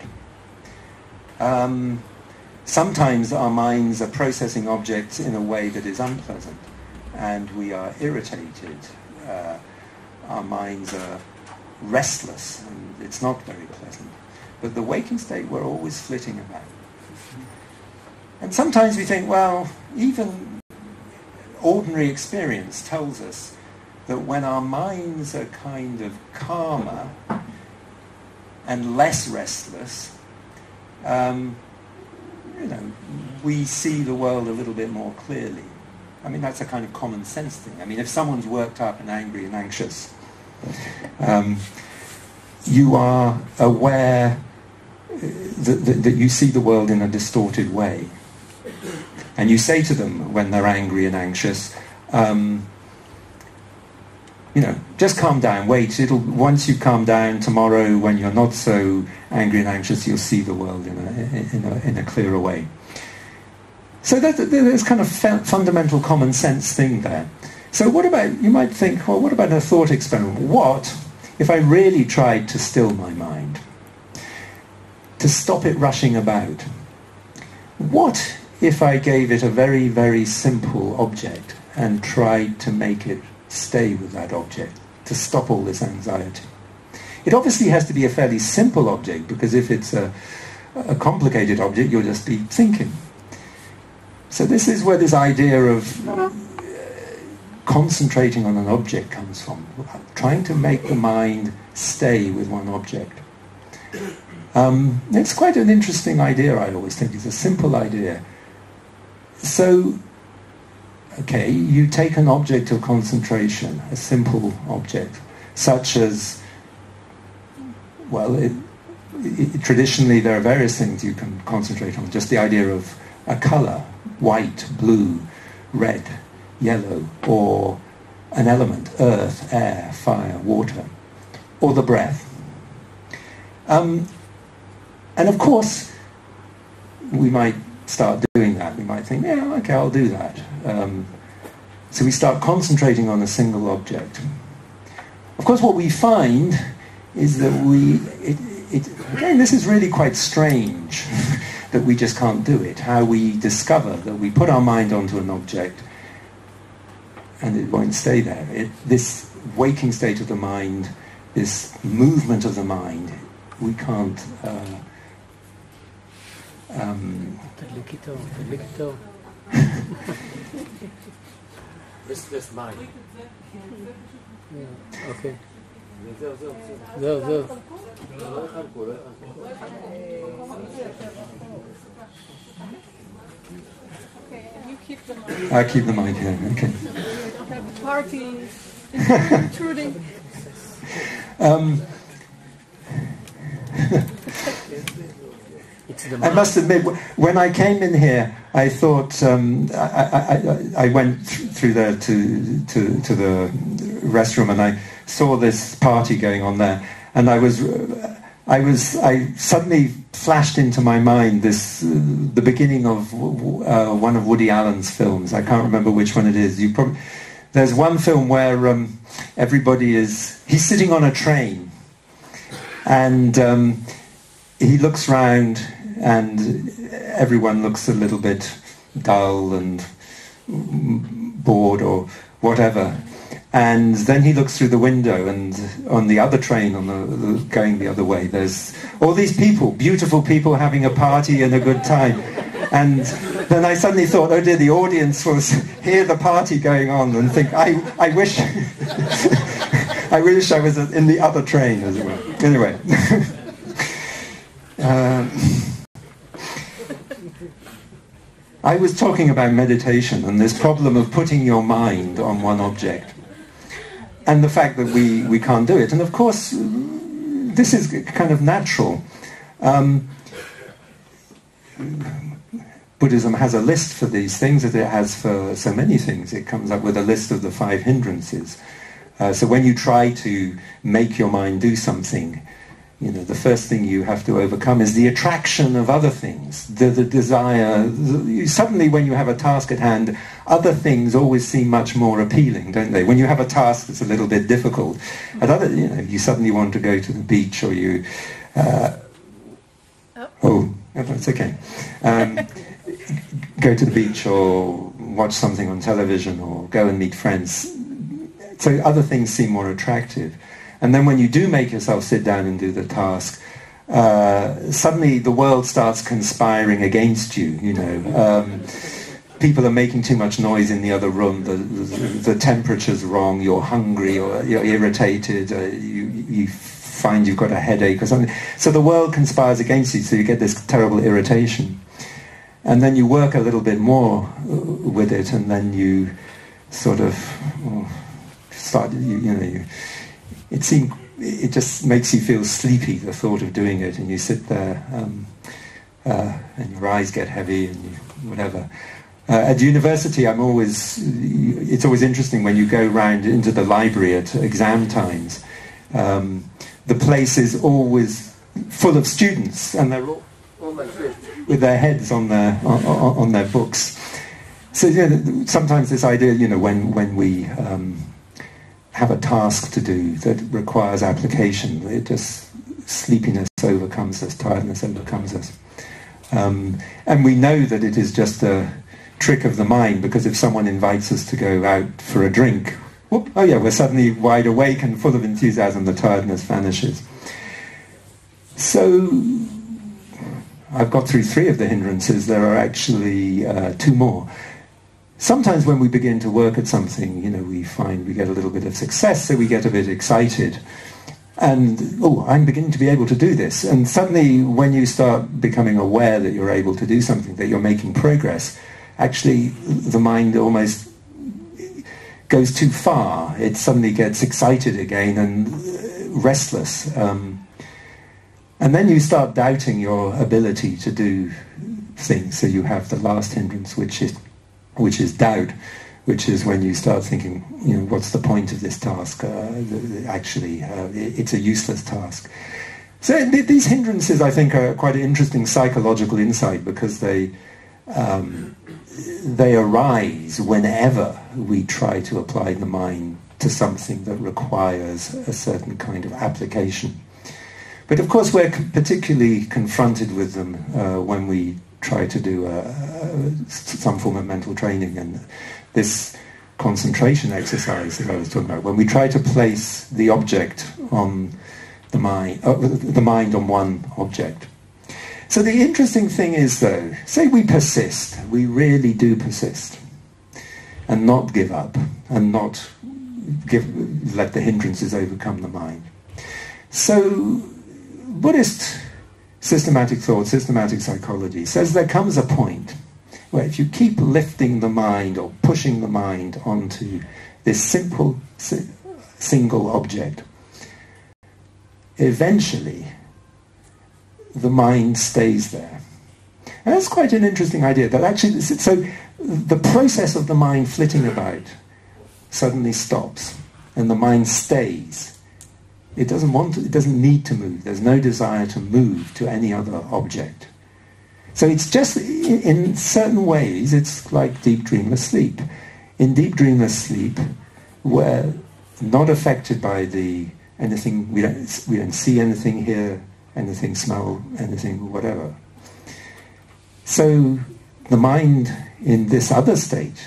Sometimes our minds are processing objects in a way that is unpleasant, and we are irritated. Our minds are restless, and it's not very pleasant. But the waking state, we're always flitting about. And sometimes we think, well, even ordinary experience tells us that when our minds are kind of calmer and less restless, we see the world a little bit more clearly. I mean, that's a kind of common sense thing. I mean, if someone's worked up and angry and anxious, you are aware that you see the world in a distorted way. And you say to them when they're angry and anxious, just calm down, wait, once you calm down, tomorrow when you're not so angry and anxious, you'll see the world in a clearer way. So there's kind of fundamental common sense thing there. So what about, you might think, well, what about a thought experiment? What if I really tried to still my mind? To stop it rushing about? What if I gave it a very, very simple object and tried to make it stay with that object, to stop all this anxiety? It obviously has to be a fairly simple object, because if it's a complicated object, you'll just be thinking. So this is where this idea of concentrating on an object comes from, trying to make the mind stay with one object. It's quite an interesting idea, I always think. It's a simple idea. So, okay, you take an object of concentration, a simple object, such as, well, traditionally there are various things you can concentrate on. Just the idea of a colour, white, blue, red, yellow, or an element, earth, air, fire, water, or the breath. And of course, we might start doing that. We might think, yeah, okay, I'll do that. So we start concentrating on a single object. Of course, what we find is that again, this is really quite strange, that we just can't do it. How we discover that we put our mind onto an object and it won't stay there. This waking state of the mind, this movement of the mind, we can't... Restless mind. Yeah. Okay. I keep the mic here, okay. Have a party, intruding. I must admit, when I came in here, I thought I went through there to the restroom, and I saw this party going on there, and I suddenly flashed into my mind the beginning of one of Woody Allen's films. I can't remember which one it is. There's one film where he's sitting on a train, and he looks round, and everyone looks a little bit dull and bored or whatever. And then he looks through the window, and on the other train, going the other way, there's all these people, beautiful people having a party and a good time. And then I suddenly thought, oh dear, the audience will hear the party going on and think, I wish I wish I was in the other train, as it were. Anyway. I was talking about meditation and this problem of putting your mind on one object, and the fact that we can't do it. And of course, this is kind of natural. Buddhism has a list for these things, as it has for so many things. It comes up with a list of the 5 hindrances. So when you try to make your mind do something, the first thing you have to overcome is the attraction of other things, the desire. Suddenly, when you have a task at hand, other things always seem much more appealing, don't they? When you have a task that's a little bit difficult, you suddenly want to go to the beach, or you... that's okay. Go to the beach, or watch something on television, or go and meet friends. So other things seem more attractive. And then when you do make yourself sit down and do the task, suddenly the world starts conspiring against you, People are making too much noise in the other room, the temperature's wrong, you're hungry, or you're irritated, you find you've got a headache or something. So the world conspires against you, so you get this terrible irritation. And then you work a little bit more with it, and then you sort of start, it just makes you feel sleepy, the thought of doing it, and you sit there and your eyes get heavy and whatever. At university, it's always interesting when you go round into the library at exam times. The place is always full of students, and they're all like this, with their heads on their books. So sometimes this idea, when we have a task to do that requires application, sleepiness overcomes us, tiredness overcomes us. And we know that it is just a trick of the mind, because if someone invites us to go out for a drink, we're suddenly wide awake and full of enthusiasm, the tiredness vanishes. So I've got through 3 of the hindrances. There are actually 2 more. Sometimes when we begin to work at something, we find we get a little bit of success, so we get a bit excited. And, I'm beginning to be able to do this. And suddenly, when you start becoming aware that you're able to do something, that you're making progress, actually the mind almost goes too far. It suddenly gets excited again and restless. And then you start doubting your ability to do things. So you have the last hindrance, which is doubt, which is when you start thinking, what's the point of this task? It's a useless task. So these hindrances, I think, are quite an interesting psychological insight, because they arise whenever we try to apply the mind to something that requires a certain kind of application. But of course, we're particularly confronted with them when we try to do some form of mental training, and this concentration exercise that I was talking about, when we try to place the object on the mind on one object. So the interesting thing is, though, say we persist, we really do persist, and not give up, and not let the hindrances overcome the mind. So Buddhist systematic thought, systematic psychology says there comes a point where if you keep lifting the mind or pushing the mind onto this simple single object, eventually the mind stays there. And that's quite an interesting idea, that actually, so the process of the mind flitting about suddenly stops and the mind stays. It doesn't want to, it doesn't need to move. There's no desire to move to any other object. So it's just, in certain ways, it's like deep dreamless sleep. In deep dreamless sleep, we're not affected by anything, we don't see anything, hear anything, smell anything, whatever. So the mind in this other state,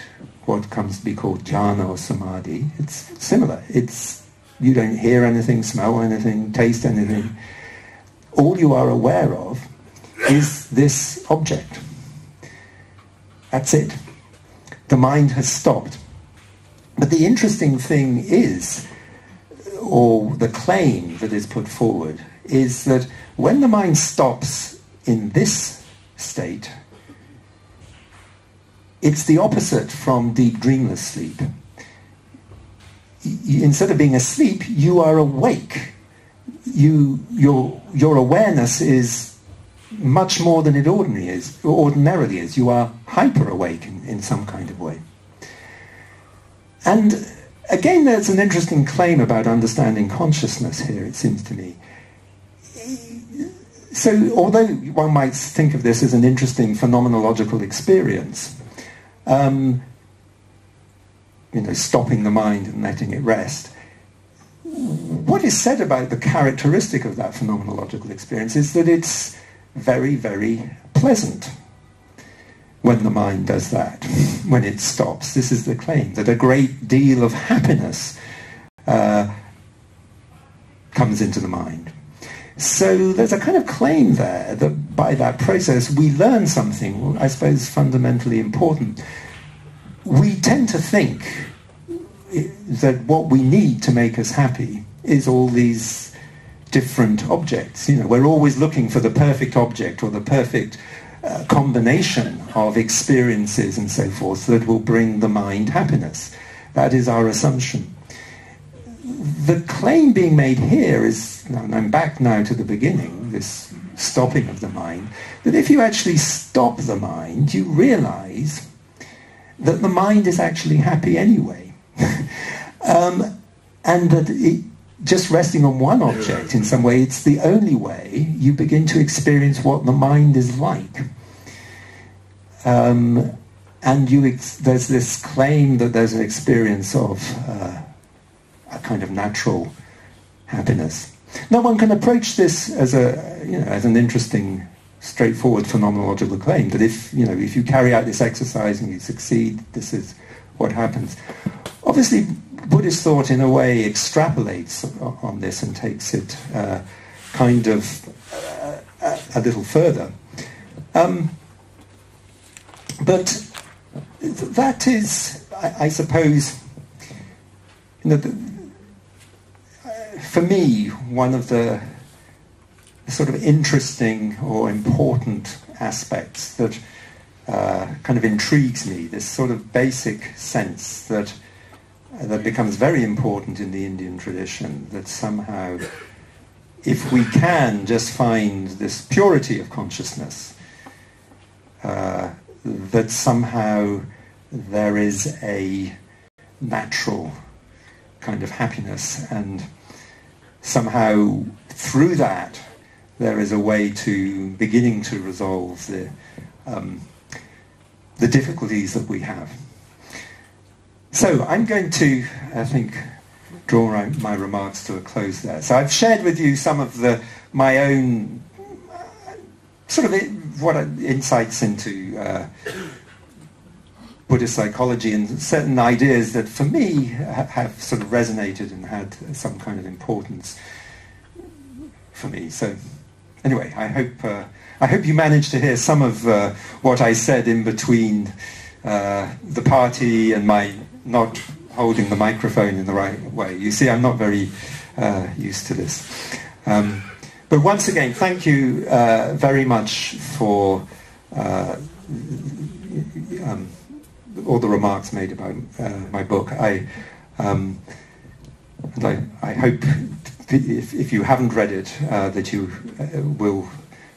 what comes to be called Jhana or Samadhi, it's similar. You don't hear anything, smell anything, taste anything. All you are aware of is this object. That's it. The mind has stopped. But the interesting thing is, or the claim that is put forward, is that when the mind stops in this state, it's the opposite from deep dreamless sleep. Instead of being asleep, you are awake. Your awareness is much more than it ordinarily is. You are hyper-awake in some kind of way. And again, there's an interesting claim about understanding consciousness here, it seems to me. So although one might think of this as an interesting phenomenological experience, stopping the mind and letting it rest, what is said about the characteristic of that phenomenological experience is that it's very, very pleasant when the mind does that, when it stops. This is the claim, that a great deal of happiness comes into the mind. So there's a kind of claim there that by that process we learn something, I suppose, fundamentally important. We tend to think that what we need to make us happy is all these different objects. We're always looking for the perfect object or the perfect combination of experiences and so forth that will bring the mind happiness. That is our assumption. The claim being made here is, and I'm back now to the beginning, this stopping of the mind, that if you actually stop the mind, you realize that the mind is actually happy anyway. And that just resting on one object, in some way, it's the only way you begin to experience what the mind is like. And there's this claim that there's an experience of a kind of natural happiness. Now one can approach this as an interesting, straightforward phenomenological claim, that if you carry out this exercise and you succeed, this is what happens. Obviously, Buddhist thought, in a way, extrapolates on this and takes it kind of a little further. But that is, I suppose, for me, one of the sort of interesting or important aspects that kind of intrigues me, this sort of basic sense that becomes very important in the Indian tradition, that somehow, if we can just find this purity of consciousness, that somehow there is a natural kind of happiness, and somehow through that there is a way to beginning to resolve the difficulties that we have. So I'm going to, I think, draw my remarks to a close there. So I've shared with you some of my own sort of insights into Buddhist psychology and certain ideas that for me have sort of resonated and had some kind of importance for me. So anyway, I hope you managed to hear some of what I said in between the party and my not holding the microphone in the right way. You see, I'm not very used to this. But once again, thank you very much for all the remarks made about my book. I hope if you haven't read it, that you will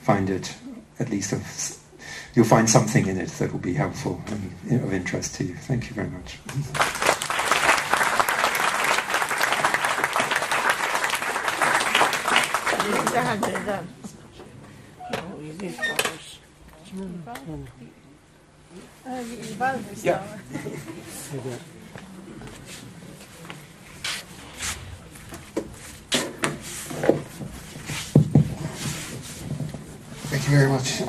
find it, at least you'll find something in it that will be helpful and of interest to you. Thank you very much. Yeah. Thank you very much.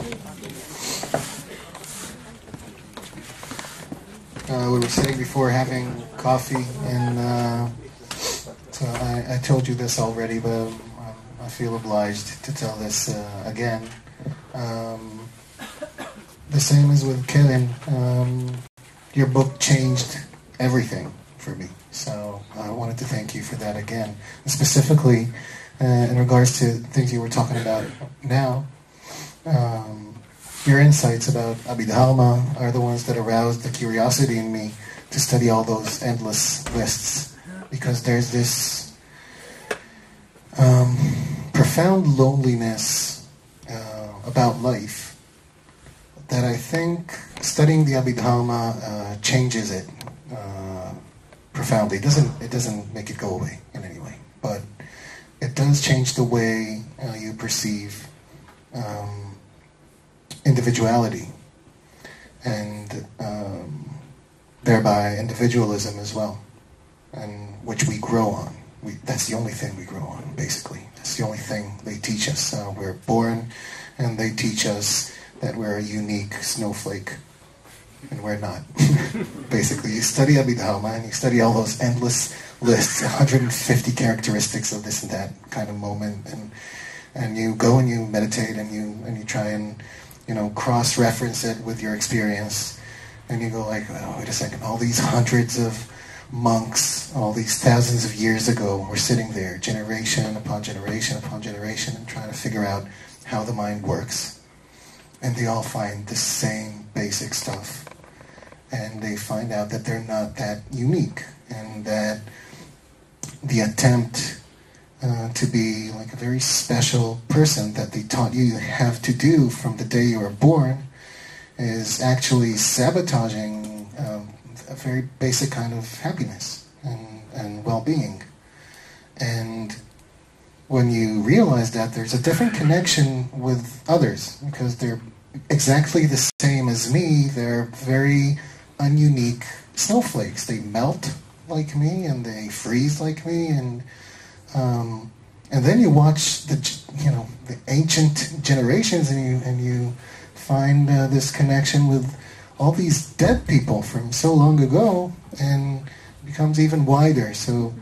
We were sitting before having coffee, and so I told you this already, but I feel obliged to tell this again. The same as with Kevin. Your book changed everything for me, so I wanted to thank you for that again. And specifically, in regards to things you were talking about now, your insights about Abhidharma are the ones that aroused the curiosity in me to study all those endless lists, because there's this profound loneliness about life that I think studying the Abhidharma changes it profoundly. It doesn't make it go away in any way, but it does change the way you perceive individuality, and thereby individualism as well, and which we grow on. That's the only thing we grow on, basically. That's the only thing they teach us. We're born, and they teach us that we're a unique snowflake, and we're not. Basically, you study Abhidharma, and you study all those endless lists, 150 characteristics of this and that kind of moment, and you go and you meditate, and you try and cross-reference it with your experience, and you go like, oh, wait a second, all these hundreds of monks, all these thousands of years ago, were sitting there, generation upon generation upon generation, and trying to figure out how the mind works. And they all find the same basic stuff. And they find out that they're not that unique, and that the attempt to be like a very special person that they taught you have to do from the day you were born is actually sabotaging a very basic kind of happiness and well-being. And when you realize that, there's a different connection with others, because they're exactly the same as me. They're very ununique snowflakes. They melt like me, and they freeze like me, and then you watch the ancient generations, and you find this connection with all these dead people from so long ago, and it becomes even wider. So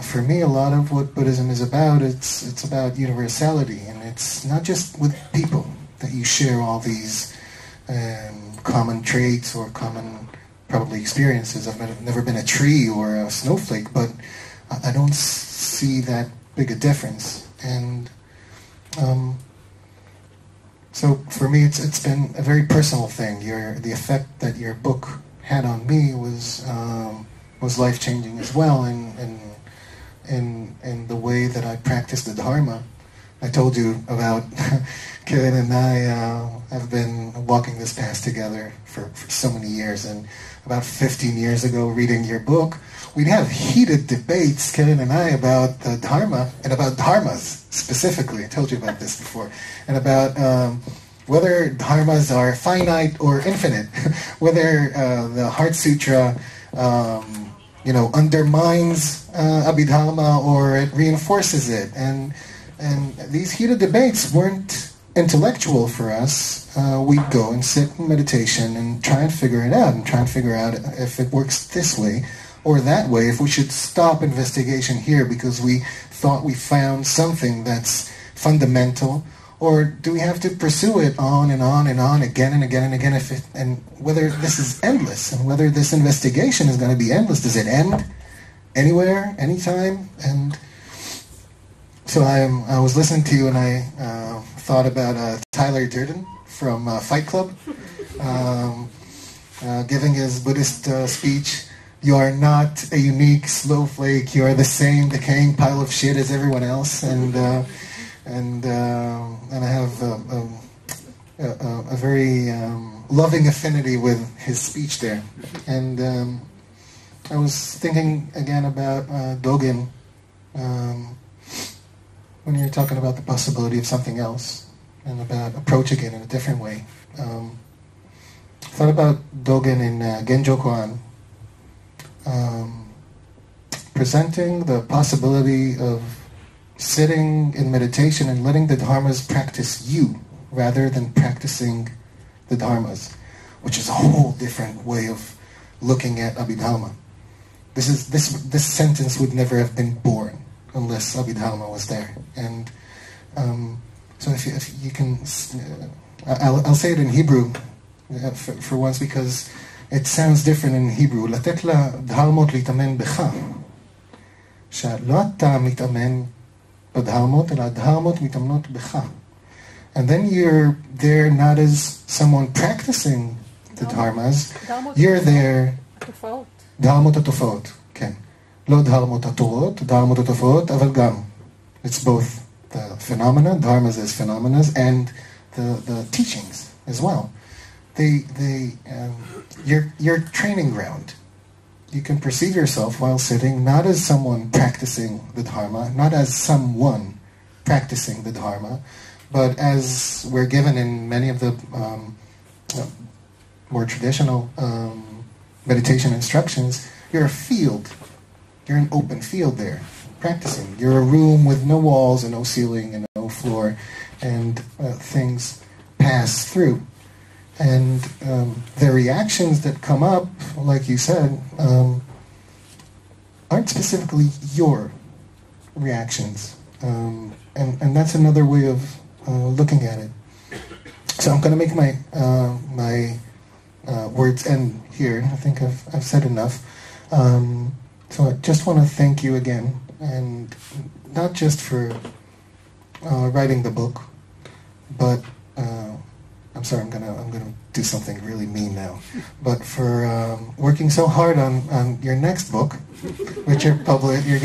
for me, a lot of what Buddhism is about, it's about universality, and it's not just with people that you share all these common traits or common probably experiences. I've never been a tree or a snowflake, but I don't see that big a difference. And so for me, it's been a very personal thing. The effect that your book had on me was life-changing as well, in the way that I practice the Dharma. I told you about Kevin and I have been walking this path together for so many years, and about 15 years ago, reading your book, we'd have heated debates, Kevin and I, about the Dharma, and about Dharmas specifically. I told you about this before. And about whether Dharmas are finite or infinite, whether the Heart Sutra undermines Abhidharma or it reinforces it. And these heated debates weren't intellectual for us. We'd go and sit in meditation and try and figure it out, and try and figure out if it works this way or that way, if we should stop investigation here because we thought we found something that's fundamental, Or do we have to pursue it on and on and on, again and again and again, and whether this is endless, and whether this investigation is going to be endless? Does it end anywhere, anytime? And so I was listening to you, and I thought about Tyler Durden from Fight Club, giving his Buddhist speech. You are not a unique snowflake. You are the same decaying pile of shit as everyone else. And I have a very loving affinity with his speech there. And I was thinking again about Dogen when you're talking about the possibility of something else and about approaching it in a different way. I thought about Dogen in Genjo Koan. Presenting the possibility of sitting in meditation and letting the dharmas practice you rather than practicing the dharmas, which is a whole different way of looking at Abhidharma. This sentence would never have been born unless Abhidharma was there. And so if you can, I'll say it in Hebrew for once because it sounds different in Hebrew. לתת לדהרמות להתאמן בך. שלא אתה מתאמן בדהרמות, אלא הדהרמות מתאמנות בך. And then you're there not as someone practicing the dharmas, you're there... דהרמות התופעות, כן. לא דהרמות התורות, דהרמות התופעות, אבל גם. It's both the phenomena, dharmas as phenomena, and the teachings as well. Your training ground. You can perceive yourself while sitting not as someone practicing the Dharma, not as someone practicing the Dharma, but as we're given in many of the more traditional meditation instructions, you're a field. You're an open field there, practicing. You're a room with no walls and no ceiling and no floor, and things pass through. And the reactions that come up, like you said, aren't specifically your reactions. And that's another way of looking at it. So I'm going to make my words end here. I think I've said enough. So I just want to thank you again, and not just for writing the book, but I'm sorry, I'm gonna do something really mean now, but for working so hard on your next book, which you're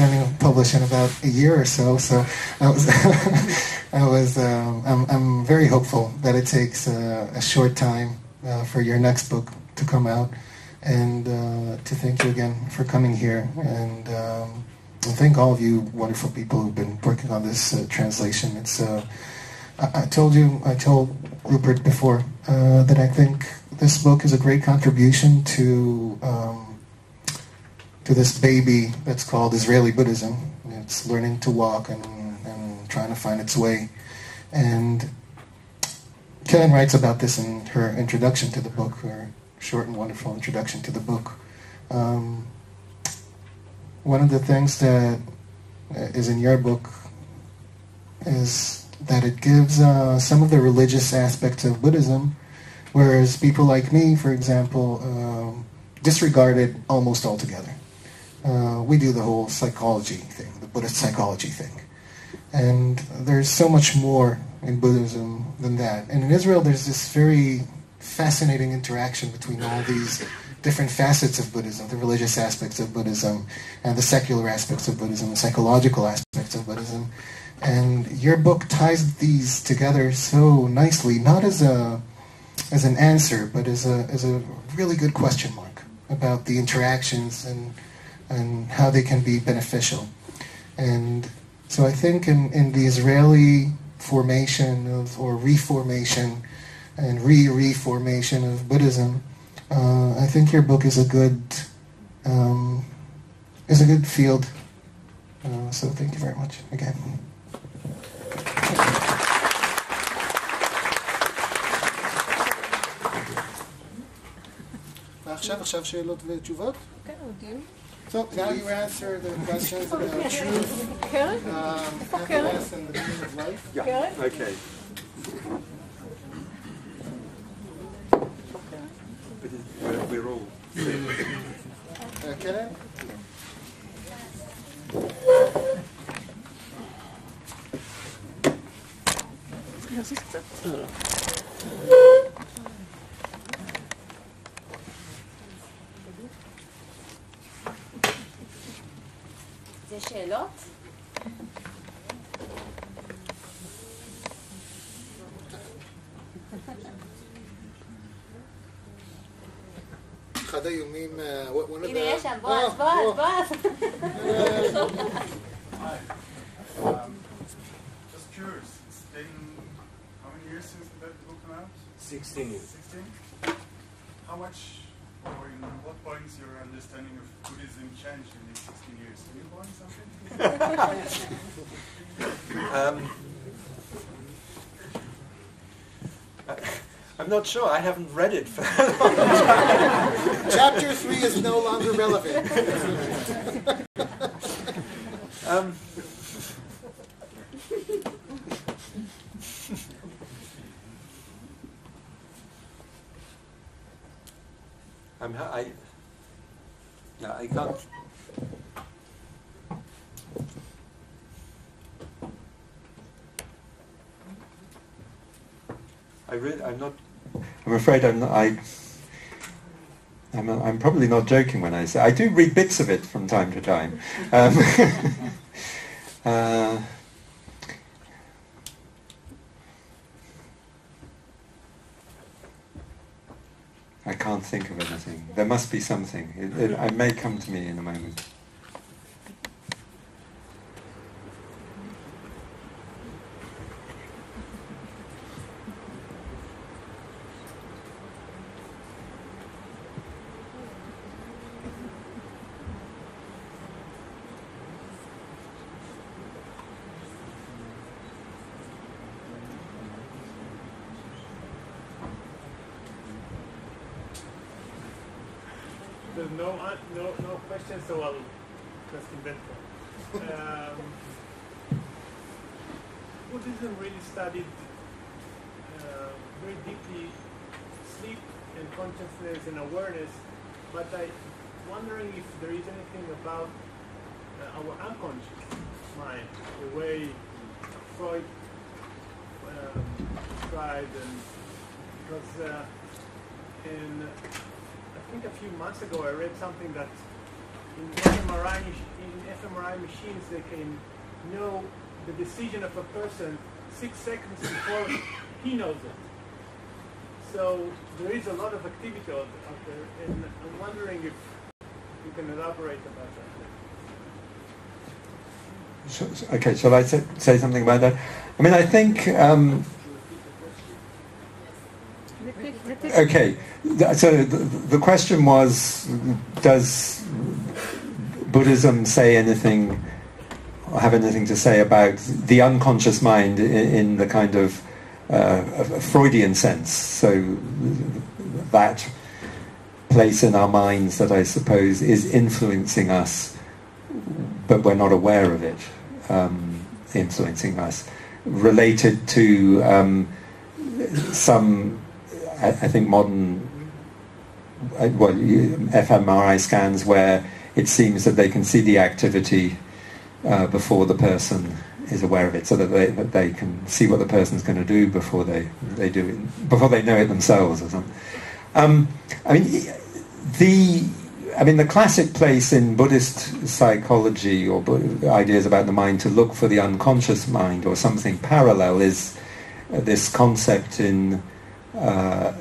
going to publish in about a year or so. So I'm very hopeful that it takes a short time for your next book to come out, and to thank you again for coming here, and thank all of you wonderful people who've been working on this translation. It's I told Rupert before that I think this book is a great contribution to this baby that's called Israeli Buddhism. It's learning to walk and trying to find its way. And Kellen writes about this in her introduction to the book, her short and wonderful introduction to the book. One of the things that is in your book is that it gives some of the religious aspects of Buddhism, whereas people like me, for example, disregard it almost altogether. We do the whole psychology thing, the Buddhist psychology thing. And there's so much more in Buddhism than that. And in Israel, there's this very fascinating interaction between all these different facets of Buddhism, the religious aspects of Buddhism, and the secular aspects of Buddhism, the psychological aspects of Buddhism. And your book ties these together so nicely, not as an answer, but as a really good question mark about the interactions and how they can be beneficial. And so I think in the Israeli formation or reformation and reformation of Buddhism, I think your book is a good field. So thank you very much again. עכשיו שאלות ותשובות? כן, דיון. So now you answer the questions about truth, happiness, and the meaning of life. Yeah. Okay. rule. Okay. זה שאלות? אחד האיומים, הנה יש שם, בועז. Just curious, it's been how many years since that book came out? 16 years. 16? How much, or in what points your understanding of Buddhism changed in these 16 years? Can you point something? I'm not sure. I haven't read it for a long time. Chapter 3 is no longer relevant. I can't. I'm afraid I'm not. I'm probably not joking when I say I do read bits of it from time to time. I can't think of anything. There must be something. It may come to me in a moment. There's no questions, so I'll just invent one. Buddhism really studied very deeply sleep and consciousness and awareness, but I'm wondering if there is anything about our unconscious mind, the way Freud described, and because I think a few months ago I read something that in fMRI machines they can know the decision of a person 6 seconds before he knows it. So there is a lot of activity out there, and I'm wondering if you can elaborate about that. Okay, shall I say something about that? I mean, I think... Okay, so the question was, does Buddhism say anything, or have anything to say about the unconscious mind in the kind of Freudian sense? So that place in our minds that I suppose is influencing us, but we're not aware of it, influencing us, related to some... I think modern fMRI scans where it seems that they can see the activity before the person is aware of it, so that they can see what the person's going to do before they do it, before they know it themselves or something. The classic place in Buddhist psychology or ideas about the mind to look for the unconscious mind or something parallel is this concept in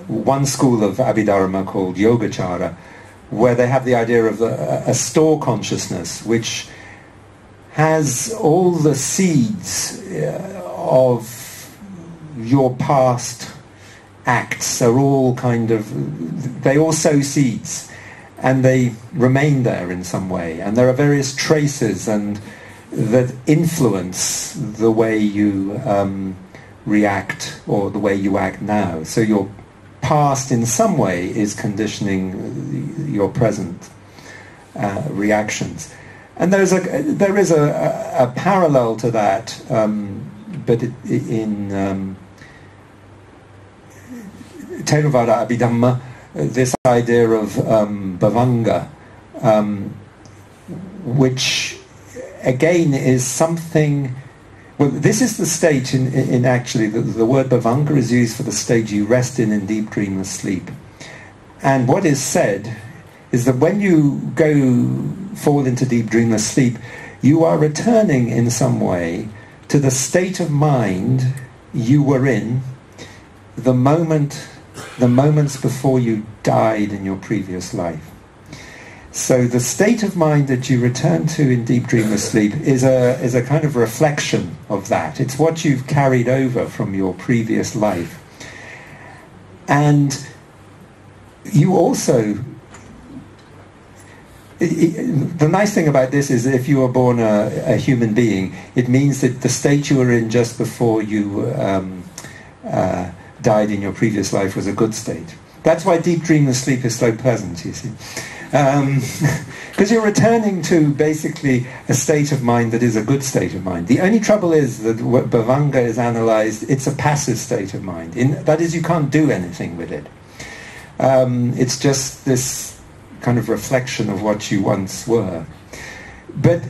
one school of Abhidharma called Yogacara, where they have the idea of a store consciousness which has all the seeds of your past acts are all they all sow seeds and they remain there in some way, and there are various traces and that influence the way you react or the way you act now. So your past in some way is conditioning your present reactions, and there is a parallel to that, but in Theravada Abhidhamma this idea of bhavanga, which again is something. Well, this is the state in actually the word bhavanga is used for the state you rest in deep dreamless sleep. And what is said is that when you fall into deep dreamless sleep, you are returning in some way to the state of mind you were in the moments before you died in your previous life. So the state of mind that you return to in deep dreamless sleep is a kind of reflection of that. It's what you've carried over from your previous life. And you also... the nice thing about this is if you were born a human being, it means that the state you were in just before you died in your previous life was a good state. That's why deep dreamless sleep is so pleasant, you see. Because you're returning to basically a state of mind that is a good state of mind. The only trouble is that what bhavanga is analysed, it's a passive state of mind. That is, you can't do anything with it. It's just this kind of reflection of what you once were. But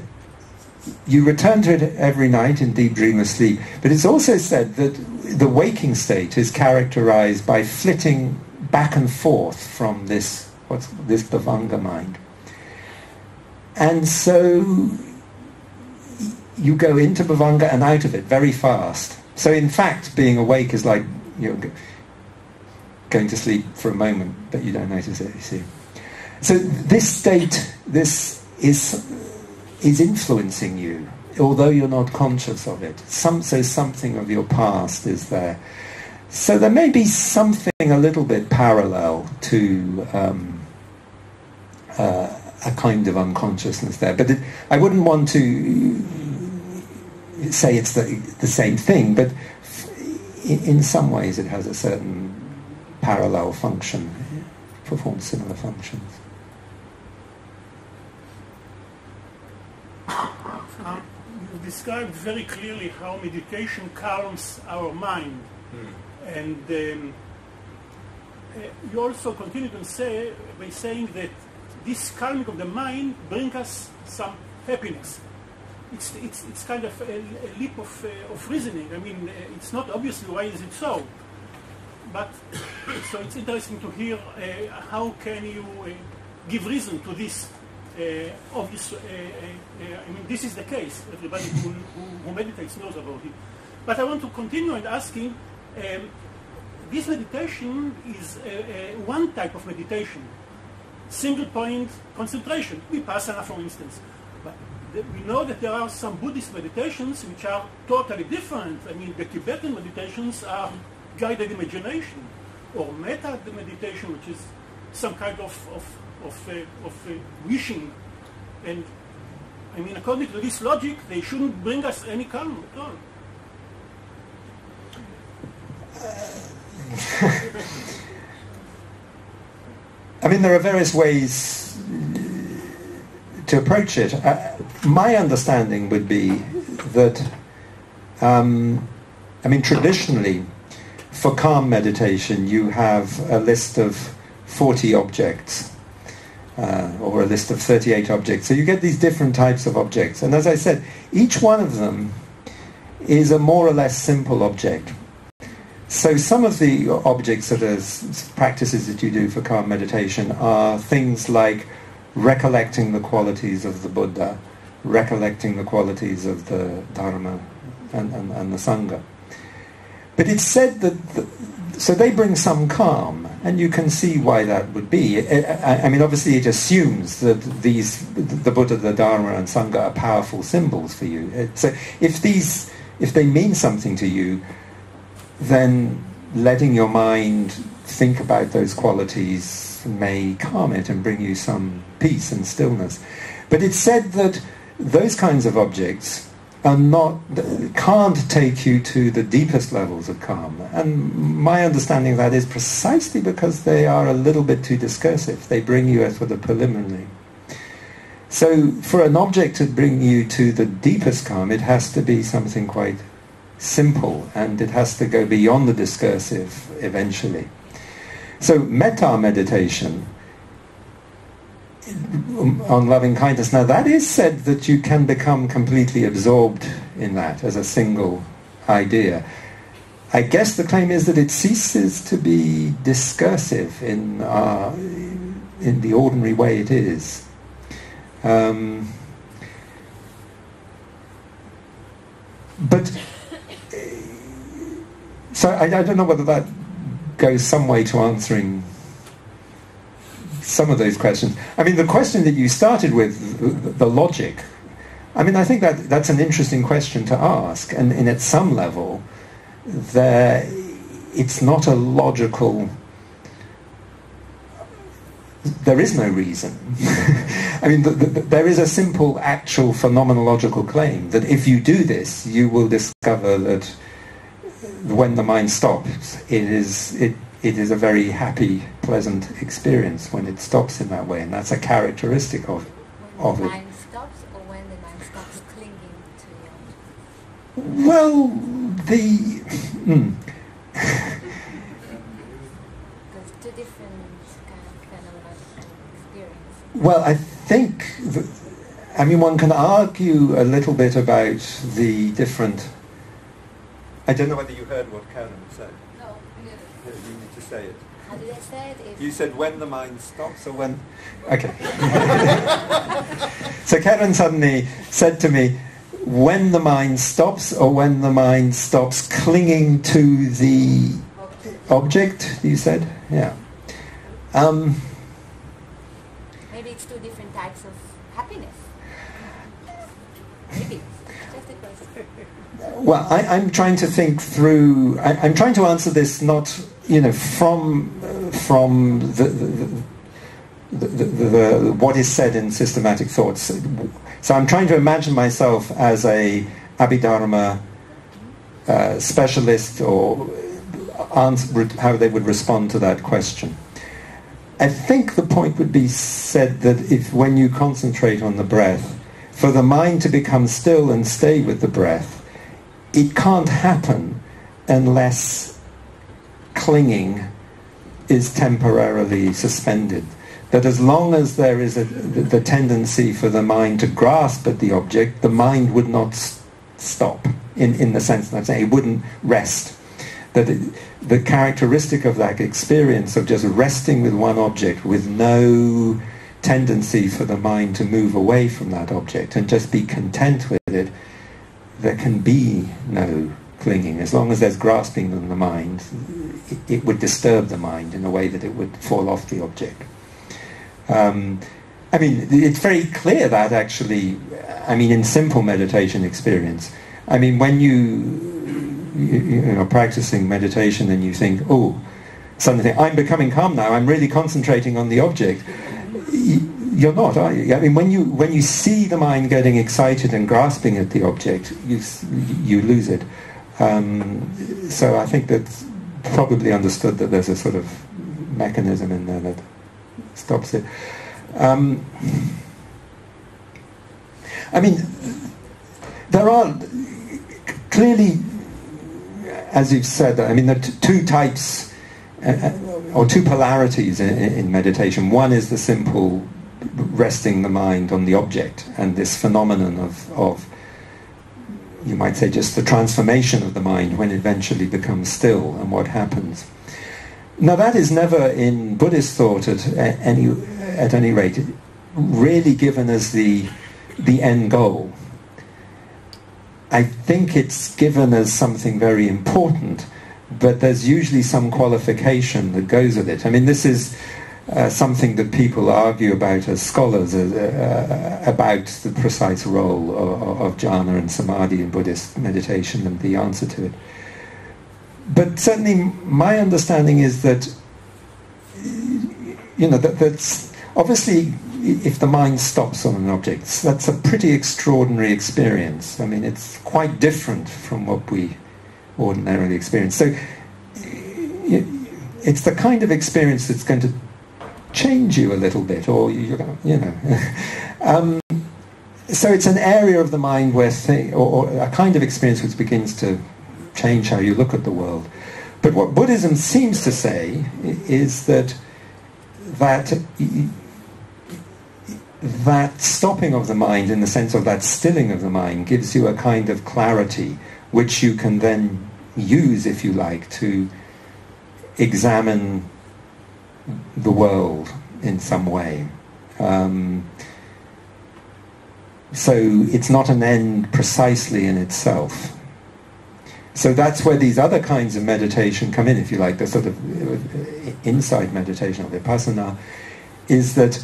you return to it every night in deep dreamless sleep. But it's also said that the waking state is characterized by flitting back and forth from this bhavanga mind. And so you go into bhavanga and out of it very fast. So in fact, being awake is like you're going to sleep for a moment, but you don't notice it, you see. So this state, this is influencing you, although you're not conscious of it. So something of your past is there. So there may be something a little bit parallel to a kind of unconsciousness there. But I wouldn't want to say it's the same thing, but in some ways it has a certain parallel function, performs similar functions. You described very clearly how meditation calms our mind. And you also continue to say by saying that this calming of the mind brings us some happiness. It's kind of a leap of reasoning. I mean, it's not obviously why is it so, but so it's interesting to hear how can you give reason to this obvious. I mean, this is the case. Everybody who meditates knows about it. But I want to continue and asking. This meditation is one type of meditation, single point concentration, vipassana for instance. But we know that there are some Buddhist meditations which are totally different. I mean, the Tibetan meditations are guided imagination, or metta meditation, which is some kind of wishing. And I mean, according to this logic, they shouldn't bring us any calm at all. I mean, there are various ways to approach it. My understanding would be that, I mean, traditionally, for calm meditation, you have a list of 40 objects, or a list of 38 objects. So you get these different types of objects. And as I said, each one of them is a more or less simple object. So some of the objects that are practices that you do for calm meditation are things like recollecting the qualities of the Buddha, recollecting the qualities of the Dharma and the Sangha. But it's said that, so they bring some calm, and you can see why that would be. I mean, obviously it assumes that the Buddha, the Dharma and Sangha are powerful symbols for you. So if they mean something to you, then letting your mind think about those qualities may calm it and bring you some peace and stillness. But it's said that those kinds of objects can't take you to the deepest levels of calm. And my understanding of that is precisely because they are a little bit too discursive. They bring you as for the preliminary. So for an object to bring you to the deepest calm, it has to be something quite simple, and it has to go beyond the discursive eventually. So metta meditation on loving kindness, now that is said that you can become completely absorbed in that as a single idea. I guess the claim is that it ceases to be discursive in the ordinary way it is. But so I don't know whether that goes some way to answering some of those questions. I mean, the question that you started with, the logic, I mean, I think that's an interesting question to ask, and at some level, it's not a logical... There is no reason. I mean, there is a simple, actual, phenomenological claim that if you do this, you will discover that when the mind stops, it is a very happy, pleasant experience when it stops in that way, and that's a characteristic of it. When the mind stops, or when the mind stops clinging to the object? Well, There's two different kind of phenomenological experiences. Well, I think, I mean, one can argue a little bit about the different... I don't know whether you heard what Karen said. No, You need to say it. how did I say it? You said when the mind stops or when... Okay. So Karen suddenly said to me, when the mind stops or when the mind stops clinging to the object, you said? Yeah. Maybe it's two different types of happiness. Maybe. Just a question. Well, I'm trying to think through... I'm trying to answer this not, from the what is said in systematic thoughts. So I'm trying to imagine myself as a Abhidharma specialist, or answer how they would respond to that question. I think the point would be said that if when you concentrate on the breath, for the mind to become still and stay with the breath, it can't happen unless clinging is temporarily suspended. That as long as there is the tendency for the mind to grasp at the object, the mind would not stop, in the sense that I'm saying it wouldn't rest. That the characteristic of that experience of just resting with one object with no tendency for the mind to move away from that object and just be content with it, there can be no clinging. As long as there's grasping in the mind, it would disturb the mind in a way that it would fall off the object. I mean, it's very clear that actually, in simple meditation experience, when you're practicing meditation and you think, suddenly I'm becoming calm now, I'm really concentrating on the object. You're not, are you? When you see the mind getting excited and grasping at the object, you lose it. So I think that's probably understood that there's a sort of mechanism in there that stops it. There are clearly, as you've said, there are two types or two polarities in meditation. One is the simple resting the mind on the object, and this phenomenon of you might say just the transformation of the mind when it eventually becomes still, and what happens. Now that is never in Buddhist thought at any rate really given as the end goal. I think it's given as something very important, but there's usually some qualification that goes with it. This is something that people argue about as scholars, about the precise role of jhana and samadhi in Buddhist meditation and the answer to it. But certainly my understanding is that, that's obviously if the mind stops on an object, that's a pretty extraordinary experience. It's quite different from what we ordinarily experience. So it's the kind of experience that's going to change you a little bit, or so it's an area of the mind where or a kind of experience which begins to change how you look at the world. But what Buddhism seems to say is that stopping of the mind, in the sense of that stilling of the mind, gives you a kind of clarity which you can then use, if you like, to examine the world in some way. So it's not an end precisely in itself. So that's where these other kinds of meditation come in, if you like, the sort of insight meditation of vipassana, is that,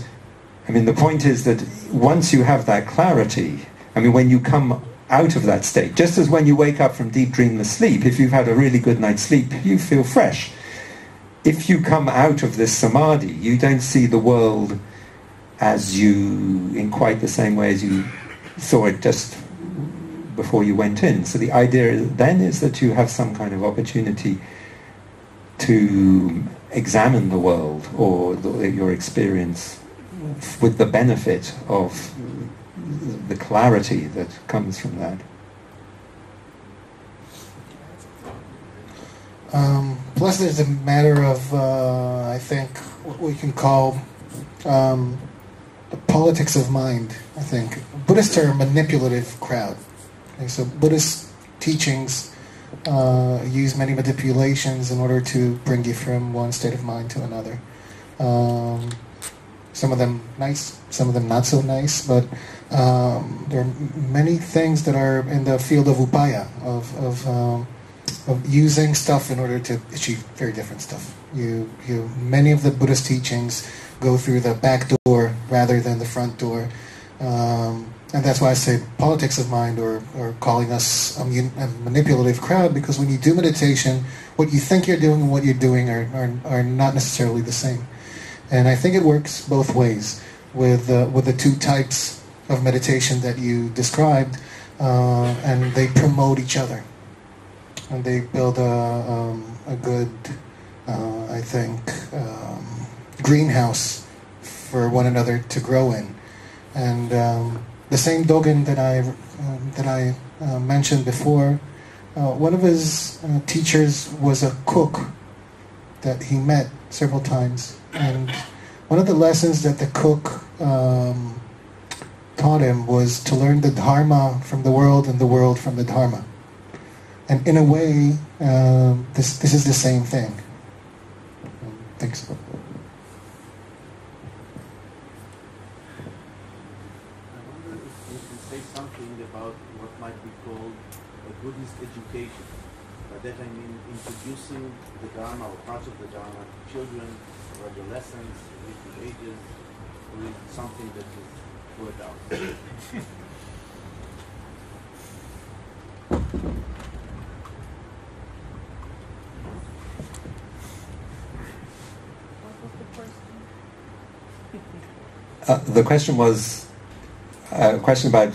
I mean, the point is that once you have that clarity, I mean, when you come out of that state, just as when you wake up from deep dreamless sleep, if you've had a really good night's sleep, you feel fresh. If you come out of this samadhi, you don't see the world as you, in quite the same way as you saw it just before you went in. So the idea then is that you have some kind of opportunity to examine the world or your experience with the benefit of the clarity that comes from that. Plus there's a matter of, I think, what we can call the politics of mind, I think. Buddhists are a manipulative crowd. Okay, so Buddhist teachings use many manipulations in order to bring you from one state of mind to another. Some of them nice, some of them not so nice, but there are many things that are in the field of upaya, of using stuff in order to achieve very different stuff. Many of the Buddhist teachings go through the back door rather than the front door. And that's why I say politics of mind, or calling us a manipulative crowd, because when you do meditation, what you think you're doing and what you're doing are not necessarily the same. And I think it works both ways with the two types of meditation that you described, and they promote each other. And they build a good, I think, greenhouse for one another to grow in. And the same Dogen that I mentioned before, one of his teachers was a cook that he met several times. And one of the lessons that the cook taught him was to learn the Dharma from the world and the world from the Dharma. And in a way, this is the same thing. Thanks. I wonder if you can say something about what might be called a Buddhist education. By that I mean introducing the Dharma or parts of the Dharma to children or adolescents or little ages, or is it something that is for adults? The question was a question about,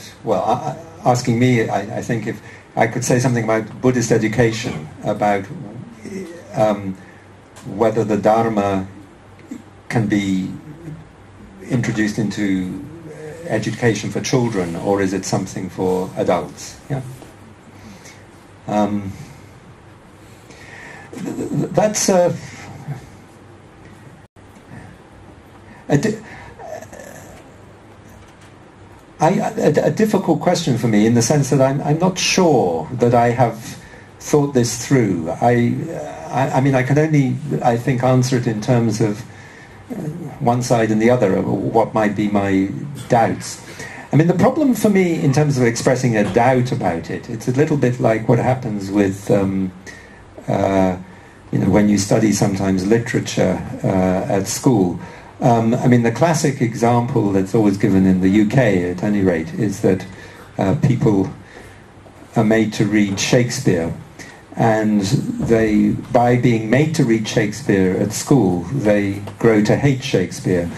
asking me, I think, if I could say something about Buddhist education, about whether the Dharma can be introduced into education for children, or is it something for adults? Yeah. That's a difficult question for me, in the sense that I'm not sure that I have thought this through. I mean, I can only, I think, answer it in terms of one side and the other, of what might be my doubts. I mean, the problem for me in terms of expressing a doubt about it, it's a little bit like what happens with, when you study sometimes literature at school. I mean, the classic example that's always given in the UK, at any rate, is that people are made to read Shakespeare, and by being made to read Shakespeare at school, they grow to hate Shakespeare.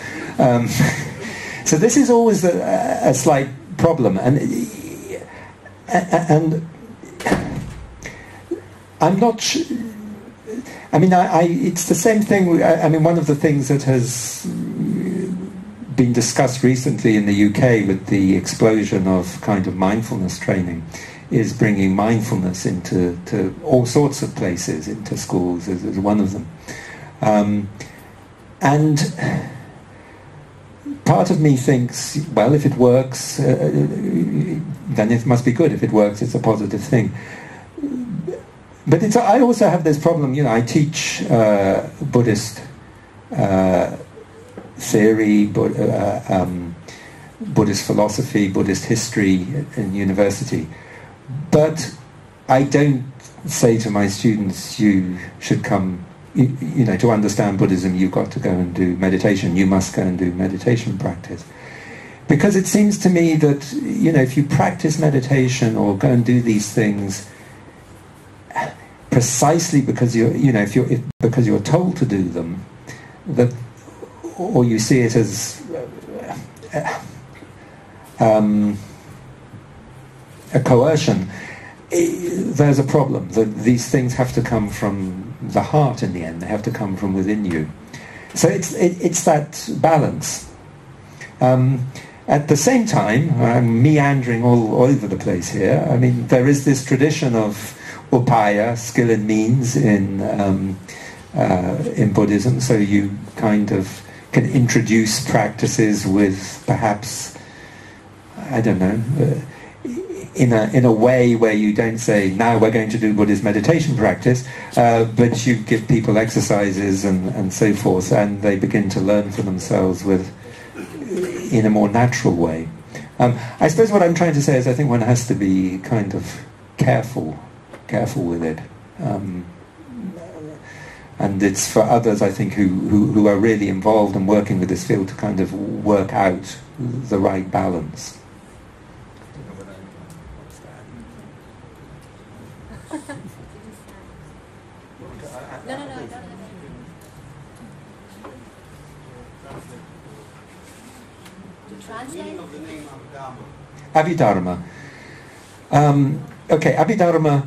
So this is always a slight problem, and I'm not I mean, it's the same thing. I mean, one of the things that has been discussed recently in the UK with the explosion of kind of mindfulness training is bringing mindfulness into all sorts of places, into schools as one of them. And part of me thinks, well, if it works, then it must be good. If it works, it's a positive thing. But I also have this problem, I teach Buddhist theory, Buddhist philosophy, Buddhist history in university. But I don't say to my students, you should come, to understand Buddhism, you've got to go and do meditation. You must go and do meditation practice. Because it seems to me that, if you practice meditation or go and do these things precisely because because you're told to do them, or you see it as a coercion, there's a problem. These things have to come from the heart in the end. They have to come from within you. So it's that balance. At the same time, I'm meandering all over the place here. I mean, there is this tradition of upaya, skill and means, in Buddhism. So you kind of can introduce practices with perhaps, I don't know, in a way where you don't say, now we're going to do Buddhist meditation practice, but you give people exercises and so forth, and they begin to learn for themselves in a more natural way. I suppose what I'm trying to say is I think one has to be kind of careful with it. And it's for others, I think, who are really involved and working with this field to kind of work out the right balance. Abhidharma. Okay, Abhidharma,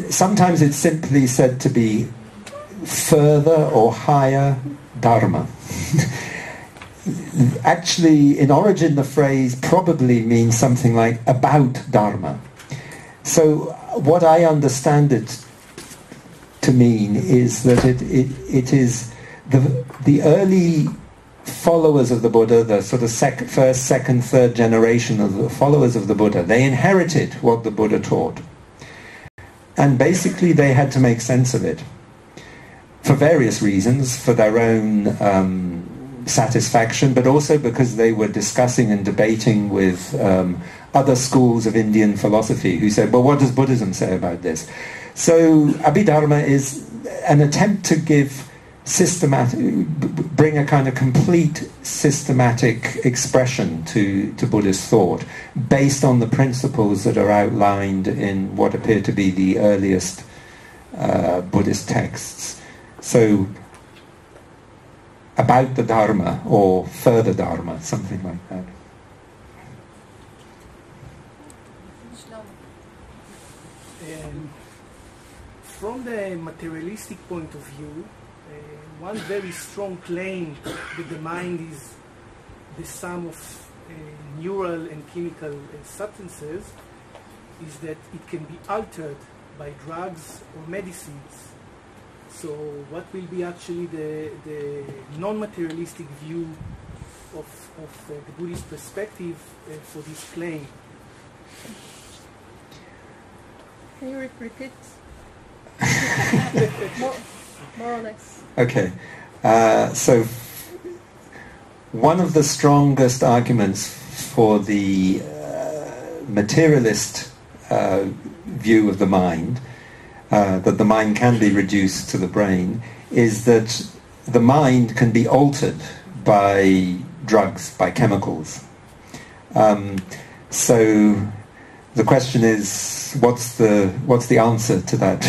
sometimes it's simply said to be further or higher Dharma. Actually, in origin, the phrase probably means something like about Dharma. So what I understand it to mean is that it is the early followers of the Buddha, the sort of first, second, third generation of the followers of the Buddha, they inherited what the Buddha taught. And basically they had to make sense of it for various reasons, for their own satisfaction, but also because they were discussing and debating with other schools of Indian philosophy who said, well, what does Buddhism say about this? So Abhidharma is an attempt to bring a kind of complete systematic expression to Buddhist thought based on the principles that are outlined in what appear to be the earliest Buddhist texts. So about the Dharma or further Dharma, something like that. From the materialistic point of view, one very strong claim that the mind is the sum of neural and chemical substances is that it can be altered by drugs or medicines. So what will be actually the non-materialistic view of the Buddhist perspective for this claim? Can you repeat? More or less. Okay. So one of the strongest arguments for the materialist view of the mind, that the mind can be reduced to the brain, is that the mind can be altered by drugs, by chemicals. So the question is, what's the answer to that,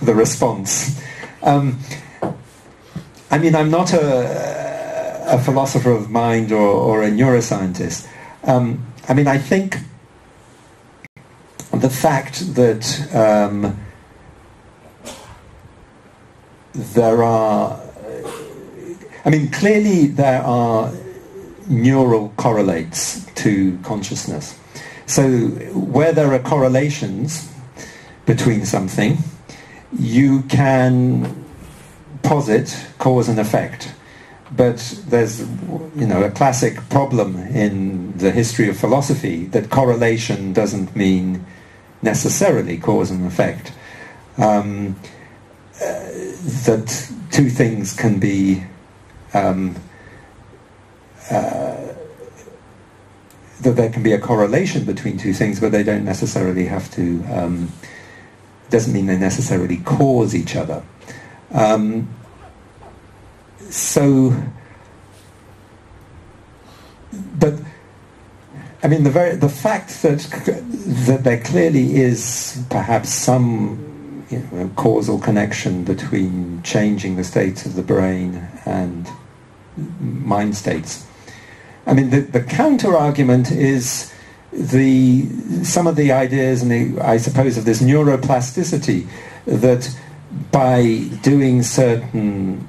the response? I mean, I'm not a philosopher of mind or a neuroscientist. I mean, I think the fact that clearly there are neural correlates to consciousness. So where there are correlations between something, you can posit cause and effect. But there's, a classic problem in the history of philosophy that correlation doesn't mean necessarily cause and effect. That two things can be that there can be a correlation between two things, but they don't necessarily have to. Doesn't mean they necessarily cause each other. But I mean, the fact that there clearly is perhaps some causal connection between changing the states of the brain and mind states. I mean, the counter-argument is some of the ideas, and I suppose, of this neuroplasticity, that by doing certain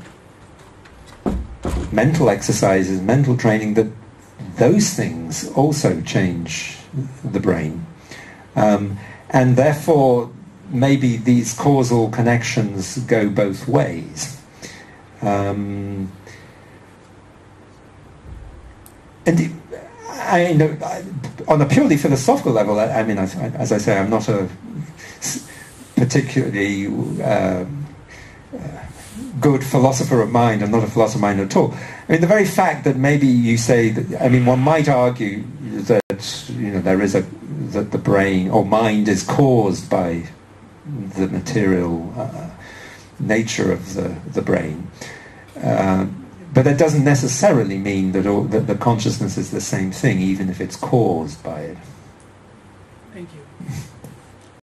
mental exercises, mental training, that those things also change the brain. And therefore, maybe these causal connections go both ways. And on a purely philosophical level, I mean, as I say, I'm not a particularly good philosopher of mind. I'm not a philosopher of mind at all. I mean, the very fact that maybe you say that, I mean, one might argue that that the brain or mind is caused by the material nature of the brain. But that doesn't necessarily mean that the consciousness is the same thing, even if it's caused by it.